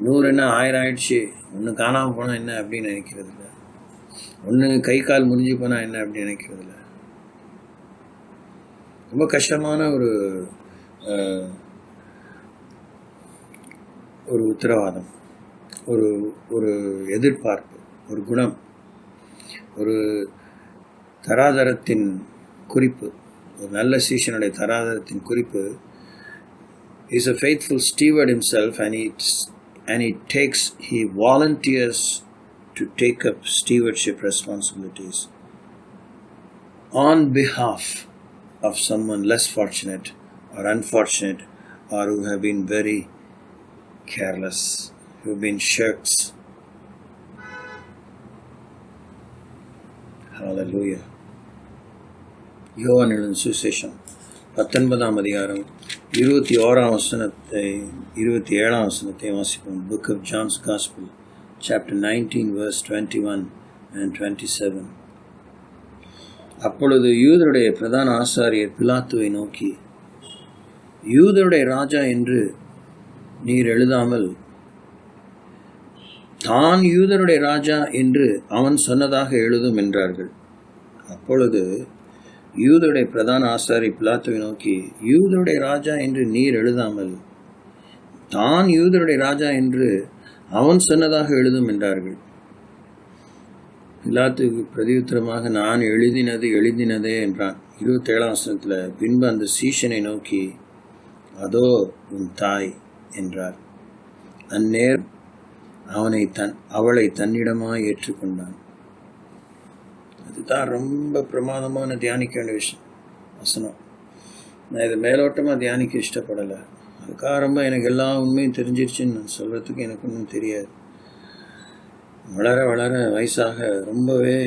Speaker 1: 100 என்ன 1000 ஆயிடுச்சு, ஒன்று காணாமல் போனால் என்ன அப்படின்னு நினைக்கிறது இல்லை, ஒன்று கை கால் முறிஞ்சு போனால் என்ன அப்படின்னு நினைக்கிறது இல்லை. ரொம்ப கஷ்டமான ஒரு உத்தரவாதம், ஒரு எதிர்பார்ப்பு, ஒரு குணம், ஒரு தராதரத்தின் குறிப்பு. ஒரு நல்ல சீஷனுடைய தராதரத்தின் குறிப்பு, is a faithful steward himself, and he volunteers to take up stewardship responsibilities on behalf of someone less fortunate or unfortunate, or who have been very careless, who have been shirks. Hallelujah. யோவான் எழுதின சுவிசேஷம் 19ஆம் அதிகாரம் 21ஆம் வசனத்தை 27ஆம் வசனத்தை வாசிப்போம். Book of John's Gospel, chapter 19, verse 21 and 27. அப்பொழுது யூதருடைய பிரதான ஆசாரியர் பிலாத்துவை நோக்கி, யூதருடைய ராஜா என்று நீர் எழுதாமல் தான் யூதருடைய ராஜா என்று அவன் சொன்னதாக எழுதும் என்றார்கள். அப்பொழுது யூதருடைய பிரதான ஆசாரி பிலாத்துவை நோக்கி, யூதருடைய ராஜா என்று நீர் எழுதாமல் தான் யூதருடைய ராஜா என்று அவன் சொன்னதாக எழுதும் என்றார்கள். பிலாத்துக்கு பிரதியுத்தரமாக, நான் எழுதினதே என்றான். 27ஆம் வசனத்தில், பின்பு அந்த சீஷனை நோக்கி, அதோ உன் தாய் என்றார். அந்நேரம் அவளை தன்னிடமாய் ஏற்றுக்கொண்டான். அதுதான் ரொம்ப பிரமாதமான தியானிக்க வேண்டிய விஷயம், வசனம். நான் இதை மேலோட்டமாக தியானிக்க இஷ்டப்படலை. அதுக்காக ரொம்ப எனக்கு எல்லா உண்மையும் தெரிஞ்சிருச்சுன்னு நான் சொல்கிறதுக்கு எனக்கு ஒன்றும் தெரியாது. வளர வளர வயசாக ரொம்பவே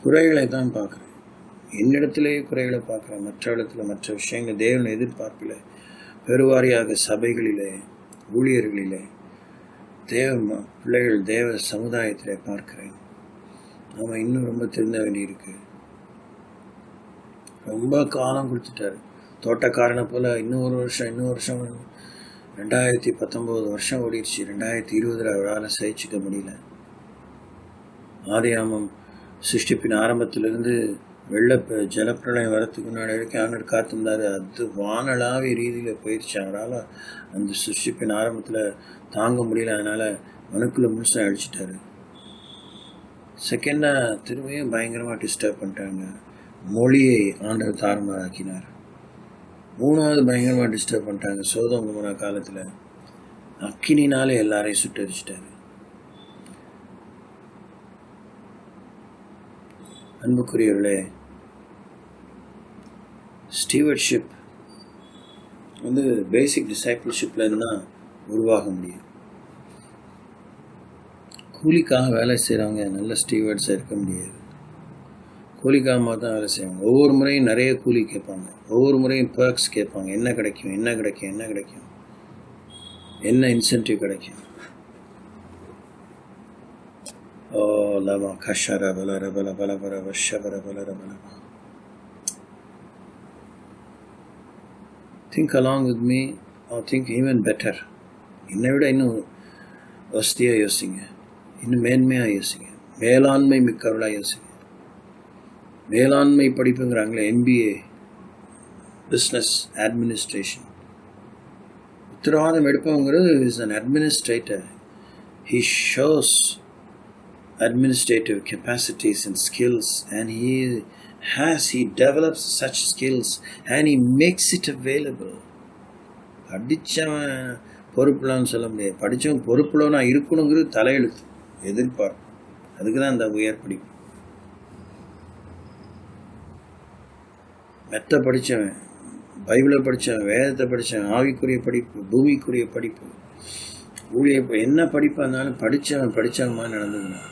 Speaker 1: குறைகளை தான் பார்க்குறேன். என்னிடத்திலேயே குறைகளை பார்க்குறேன், மற்ற இடத்துல மற்ற விஷயங்கள், தேவனை எதிர்பார்ப்பில், பெருவாரியாக சபைகளிலே, ஊழியர்களிலே, தேவ பிள்ளைகள், தேவ சமுதாயத்தில் பார்க்கிறேன். நாம் இன்னும் ரொம்ப திருந்த வேண்டியிருக்கு. ரொம்ப காலம் கொடுத்துட்டாரு. தோட்டக்காரனை போல் இன்னும் ஒரு வருஷம் 2019 வருஷம் ஓடிடுச்சு. 2020 அவரால் சகிச்சிக்க முடியல. ஆதியாமம் சிருஷ்டிப்பின் ஆரம்பத்திலிருந்து ஜலப்பிரளயம் வரத்துக்கு முன்னாடி வரைக்கும் ஆண்டவர் காத்திருந்தார். அது வானளாவிய ரீதியில் போயிடுச்சு. அவரால் அந்த சிருஷ்டிப்பின் ஆரம்பத்தில் தாங்க முடியல. அதனால் மனுக்குள்ள முழுசாக அடிச்சிட்டாரு. செகண்டாக திரும்பியும் பயங்கரமாக டிஸ்டர்ப் பண்ணிட்டாங்க. மொழியை ஆண்டவர் தாறுமாறாக்கினார். மூணாவது பயங்கரமாக டிஸ்டர்ப் பண்ணிட்டாங்க. சோதோம் குமோரா காலத்தில் அக்கினினாலே எல்லாரையும் சுட்டரிச்சிட்டாரு. அன்புக்குரியவர்களே, ஸ்டீவர்ட்ஷிப் பேசிக் டிசைபிள்ஷிப்ல இருந்தால் உருவாக முடியும். கூலிக்காக வேலை செய்கிறவங்க நல்ல ஸ்டீவர்ட்ஸாக இருக்க முடியாது. கூலிக்காக தான் வேலை செய்வாங்க. ஒவ்வொரு முறையும் நிறைய கூலி கேட்பாங்க. ஒவ்வொரு முறையும் பர்க்ஸ் கேட்பாங்க. என்ன கிடைக்கும், என்ன இன்சென்டிவ் கிடைக்கும். ஓ லவா கஷர பலர பல பல பல வஷபர பலர பலவா. Think along with me or think even better. என்னை விட இன்னும் வசதியாக யோசிங்க, இன்னும் மேன்மையாக யோசிங்க, மேலாண்மை மிக்கவர்களாக யோசிங்க. மேலாண்மை படிப்புங்கிறாங்களே, MBA, பிஸ்னஸ் அட்மினிஸ்ட்ரேஷன். உத்தரவாதம் எடுப்பவங்கிறது is an administrator. He shows administrative capacities and skills, and he develops such skills and he makes it available. படித்தவன் பொறுப்புலான்னு சொல்ல முடியாது. படித்தவன் பொறுப்புலனா இருக்கணுங்கிறது தலையெழுத்து, எதிர்பார்ப்பு. அதுக்கு தான் இந்த உயர் படிப்பு. மெத்த படித்தவன், பைபிளை படித்தவன், வேதத்தை படித்தவன், ஆவிக்குரிய படிப்பு, பூமிக்குரிய படிப்பு, ஊழிய என்ன படிப்பாக இருந்தாலும் படித்தவன் மாதிரி நடந்துக்கணும்.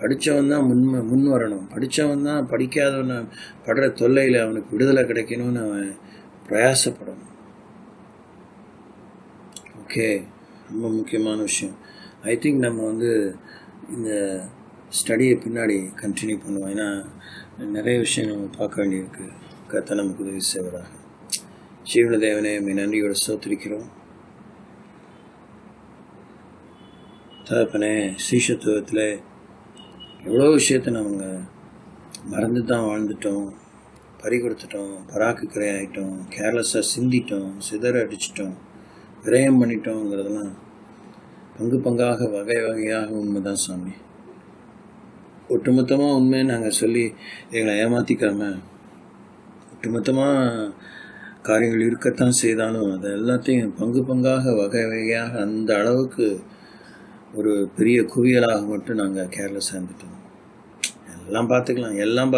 Speaker 1: படித்தவன் தான் முன் வரணும். படித்தவன் தான் படிக்காதவன் படுற தொல்லையில் அவனுக்கு விடுதலை கிடைக்கணும்னு அவன் பிரயாசப்படணும். ஓகே, ரொம்ப முக்கியமான விஷயம். ஐ திங்க் நம்ம இந்த ஸ்டடியை பின்னாடி கண்டினியூ பண்ணுவோம். ஏன்னா நிறைய விஷயம் நம்ம பார்க்க வேண்டியிருக்கு. கர்த்தர் நமக்கு உதவி செய்வராக. ஜீவன தேவனே, நன்றியோட ஸ்தோத்திரிக்கிறோம். தகப்பனே, சீஷத்துவத்தில் எவ்வளோ விஷயத்தை நம்ம மறந்து தான் வாழ்ந்துட்டோம், பறி கொடுத்துட்டோம், பராக்குக்கரை ஆகிட்டோம், கேர்லெஸ்ஸாக சிந்திட்டோம், சிதற அடிச்சிட்டோம், விரயம் பண்ணிட்டோங்கிறதெல்லாம் பங்காக வகை வகையாக உண்மை தான் சாமி. ஒட்டுமொத்தமாக உண்மையை நாங்கள் சொல்லி எங்களை ஏமாற்றிக்காம, ஒட்டுமொத்தமாக காரியங்கள் இருக்கத்தான் செய்தாலும் அதை எல்லாத்தையும் பங்காக வகை வகையாக அந்த அளவுக்கு ஒரு பெரிய குவியலாக மட்டும் நாங்கள் கேர்லெஸ்ஸாக இருந்துட்டோம். எல்லாம் பார்த்துக்கலாம், எல்லாம்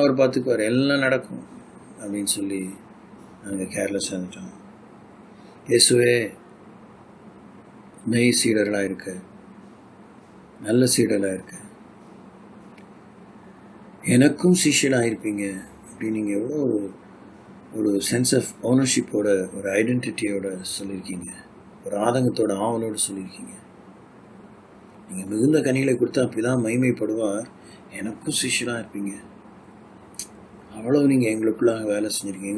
Speaker 1: அவர் பார்த்துக்குவார், எல்லாம் நடக்கும் அப்படின்னு சொல்லி நாங்கள் கேர்லெஸ்ஸாக இருந்துட்டோம். இயேசுவே, மெய் சீடர்களாக இருக்க, நல்ல சீடர்களாக இருக்க, எனக்கும் சிஷியலாக இருப்பீங்க அப்படின்னு நீங்கள் எவ்வளோ ஒரு சென்ஸ் ஆஃப் ஓனர்ஷிப்போட, ஒரு ஐடென்டிட்டியோட சொல்லியிருக்கீங்க. ஒரு ஆதங்கத்தோட ஆவலோடு சொல்லியிருக்கீங்க. நீங்கள் மிகுந்த கனிகளை கொடுத்தா அப்படிதான் மகிமைப்படுவார், எனக்கும் சிஷியலாக இருப்பீங்க. அவ்வளோ நீங்கள் எங்களுக்காக வேலை செஞ்சுருக்கீங்க.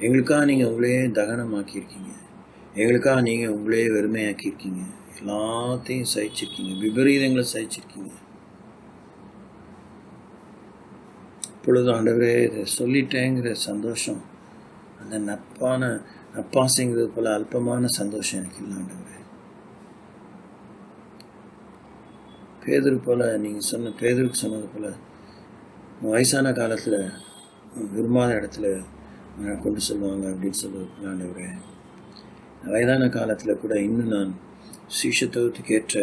Speaker 1: எங்களுக்காக நீங்கள் உங்களையே தகனமாக்கியிருக்கீங்க. எங்களுக்காக நீங்கள் உங்களையே வெறுமையாக்கியிருக்கீங்க. எல்லாத்தையும் சகிச்சிருக்கீங்க, விபரீதங்களை சகிச்சிருக்கீங்க. இப்பொழுது ஆண்டவரே, இதை சொல்லிட்டேங்கிற சந்தோஷம், அந்த நப்பாசைங்கிறது போல அல்பமான சந்தோஷம் எனக்கு இல்லை ஆண்டவரே. பேதுருக்கு சொன்னது போல வயசான காலத்தில் விரும்பாத இடத்துல கொண்டு சொல்லுவாங்க அப்படின்னு சொல்லுவது போல ஆண்டவரே, வயதான காலத்தில் கூட இன்னும் நான் சீஷத்துவத்துக்கு ஏற்ற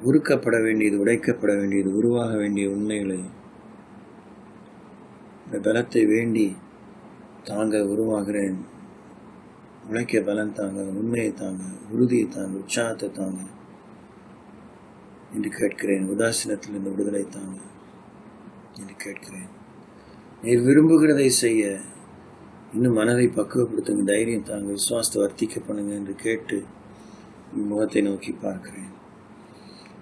Speaker 1: உருக்கப்பட வேண்டியது, உடைக்கப்பட வேண்டியது, உருவாக வேண்டிய உண்மைகளை, இந்த பலத்தை வேண்டி தாங்க உருவாகிறேன். உழைக்க பலன் தாங்க, உண்மையை தாங்க, உறுதியை தாங்க, உற்சாகத்தை தாங்க என்று கேட்கிறேன். உதாசீனத்தில் இந்த விடுதலை தாங்க என்று கேட்கிறேன். நீர் விரும்புகிறதை செய்ய இன்னும் மனதை பக்குவப்படுத்துங்க, தைரியம் தாங்க, விசுவாசத்தை வர்த்திக்க பண்ணுங்க என்று கேட்டு முகத்தை நோக்கி பார்க்கிறேன்.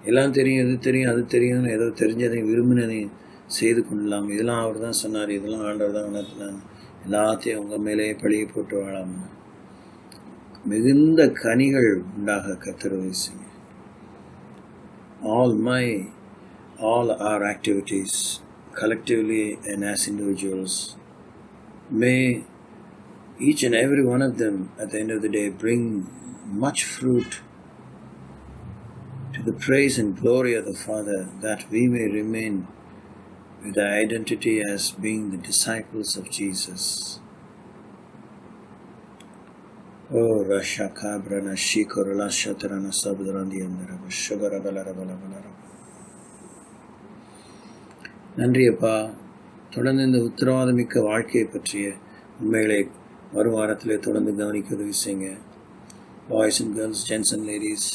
Speaker 1: எல்லாம் தெரியும், அது தெரியும், அது தெரியும், ஏதோ தெரிஞ்சதையும் விரும்பினதையும் செய்து கொள்ளலாம். இதெல்லாம் அவர் தான் சொன்னார், இதெல்லாம் ஆண்டவர் தான் உணர்த்தினார், எல்லாத்தையும் உங்கள் மேலே பழியை போட்டு வாழாமல் மிகுந்த கனிகள் உண்டாக கர்த்தர் உதவி செய்யுங்க. All our activities collectively and as individuals, may each and every one of them at the end of the day bring much fruit to the praise and glory of the Father, that we may remain with the identity as being the disciples of Jesus. Oh Rasha Kabrana Shikorala Shatarana Sabdarandi Andarava Shabara Balara Balabalara. நன்றி அப்பா. தொடர்ந்து இந்த உத்தரவாதமிக்க வாழ்க்கையை பற்றிய உண்மைகளை வரும் வாரத்தில் தொடர்ந்து கவனிக்க உதவி செய்யுங்க. Boys and girls, gents and ladies,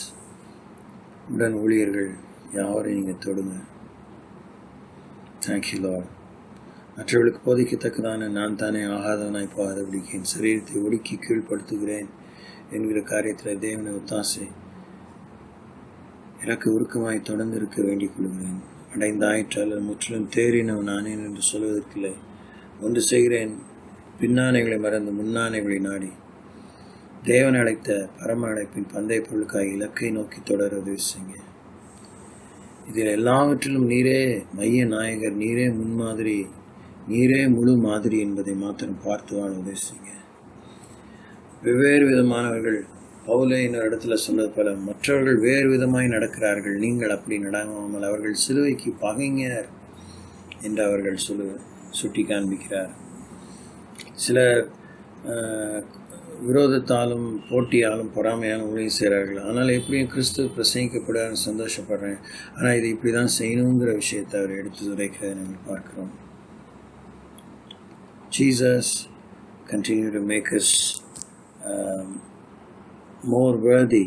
Speaker 1: உடன் ஊழியர்கள் யாவரையும் நீங்கள் தொடுங்க. Thank you Lord. மற்றவர்களுக்கு போதிக்கத்தக்கதான நான் தானே ஆகாதவனாய் போகாதபடிக்கு என் சரீரத்தை ஒடுக்கி கீழ்ப்படுத்துகிறேன் என்கிற காரியத்தில் தேவனை ஒத்தாசை எனக்கு உருக்கமாய் தொடர்ந்து இருக்க வேண்டிக் கொள்கிறேன். அடைந்தாயிற்றால் முற்றிலும் தேறினவன் நானேன் என்று சொல்வதற்கில்லை. ஒன்று செய்கிறேன், பின்னானைகளை மறந்து முன்னானைகளை நாடி தேவன் அழைத்த பரம அழைப்பின் பந்தய பொருளுக்காக இலக்கை நோக்கி தொடர உதவி செய்யுங்க. இதில் எல்லாவற்றிலும் நீரே மைய நாயகர், நீரே முன்மாதிரி, நீரே முழு மாதிரி என்பதை மாத்திரம் பார்த்து வாழ உதவி செய்யுங்க. வெவ்வேறு விதமானவர்கள், பவுலே இன்னொரு இடத்துல சொன்னது போல, மற்றவர்கள் வேறு விதமாய் நடக்கிறார்கள், நீங்கள் அப்படி நடவாமல் அவர்கள் சிலுவைக்கு பகைஞர் என்று அவர்கள் சுட்டி காண்பிக்கிறார். சிலர் விரோதத்தாலும் போட்டியாலும் பொறாமையாலும் ஊழியம் செய்கிறார்கள். ஆனால் எப்படியும் கிறிஸ்துவ பிரசங்கிக்கப்படுறான்னு சந்தோஷப்படுறேன். ஆனால் இது இப்படி தான் செய்யணுங்கிற விஷயத்தை அவர் எடுத்து உரைக்கிறதை நாங்கள் பார்க்கிறோம். Jesus, continue to make us more worthy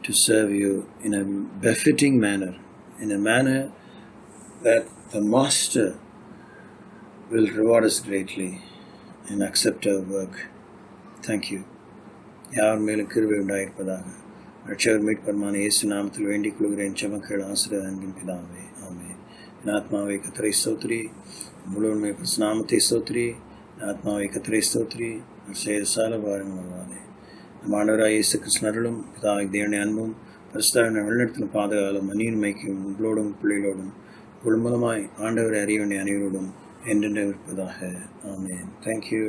Speaker 1: to serve you in a befitting manner, in a manner that the Master will reward us greatly and accept our work. Thank you. யார் மேலும் கிருபை உண்டாயிருப்பதாக. ரட்சகர் மீட்பெருமான இயேசு நாமத்தில் வேண்டிக் கொள்கிறேன். செமக்கள் ஆசிரியர் அன்பின் பிதாவே, ஆமென். என் ஆத்மாவை கர்த்தரை ஸ்தோத்திரி, முழுவதுமே நாமத்தை ஸ்தோத்திரி. என் ஆத்மாவை கர்த்தரை ஸ்தோத்திரி, செய்த சால பாருங்கள் வருவாதே. நம் ஆண்டவராகிய இயேசு கிறிஸ்துவின் பிதாவாகிய தேவனுடைய அன்பும் பரிசுத்தவான்களின் வழிநடத்தலும் பாதுகாவலும் அந்நியமைக்கும் உங்களோடும் பிள்ளைகளோடும் குடும்பமாய் ஆண்டவரை அறிய வேண்டிய அனைவரோடும் என்றென்று இருப்பதாக. ஆமென். Thank you.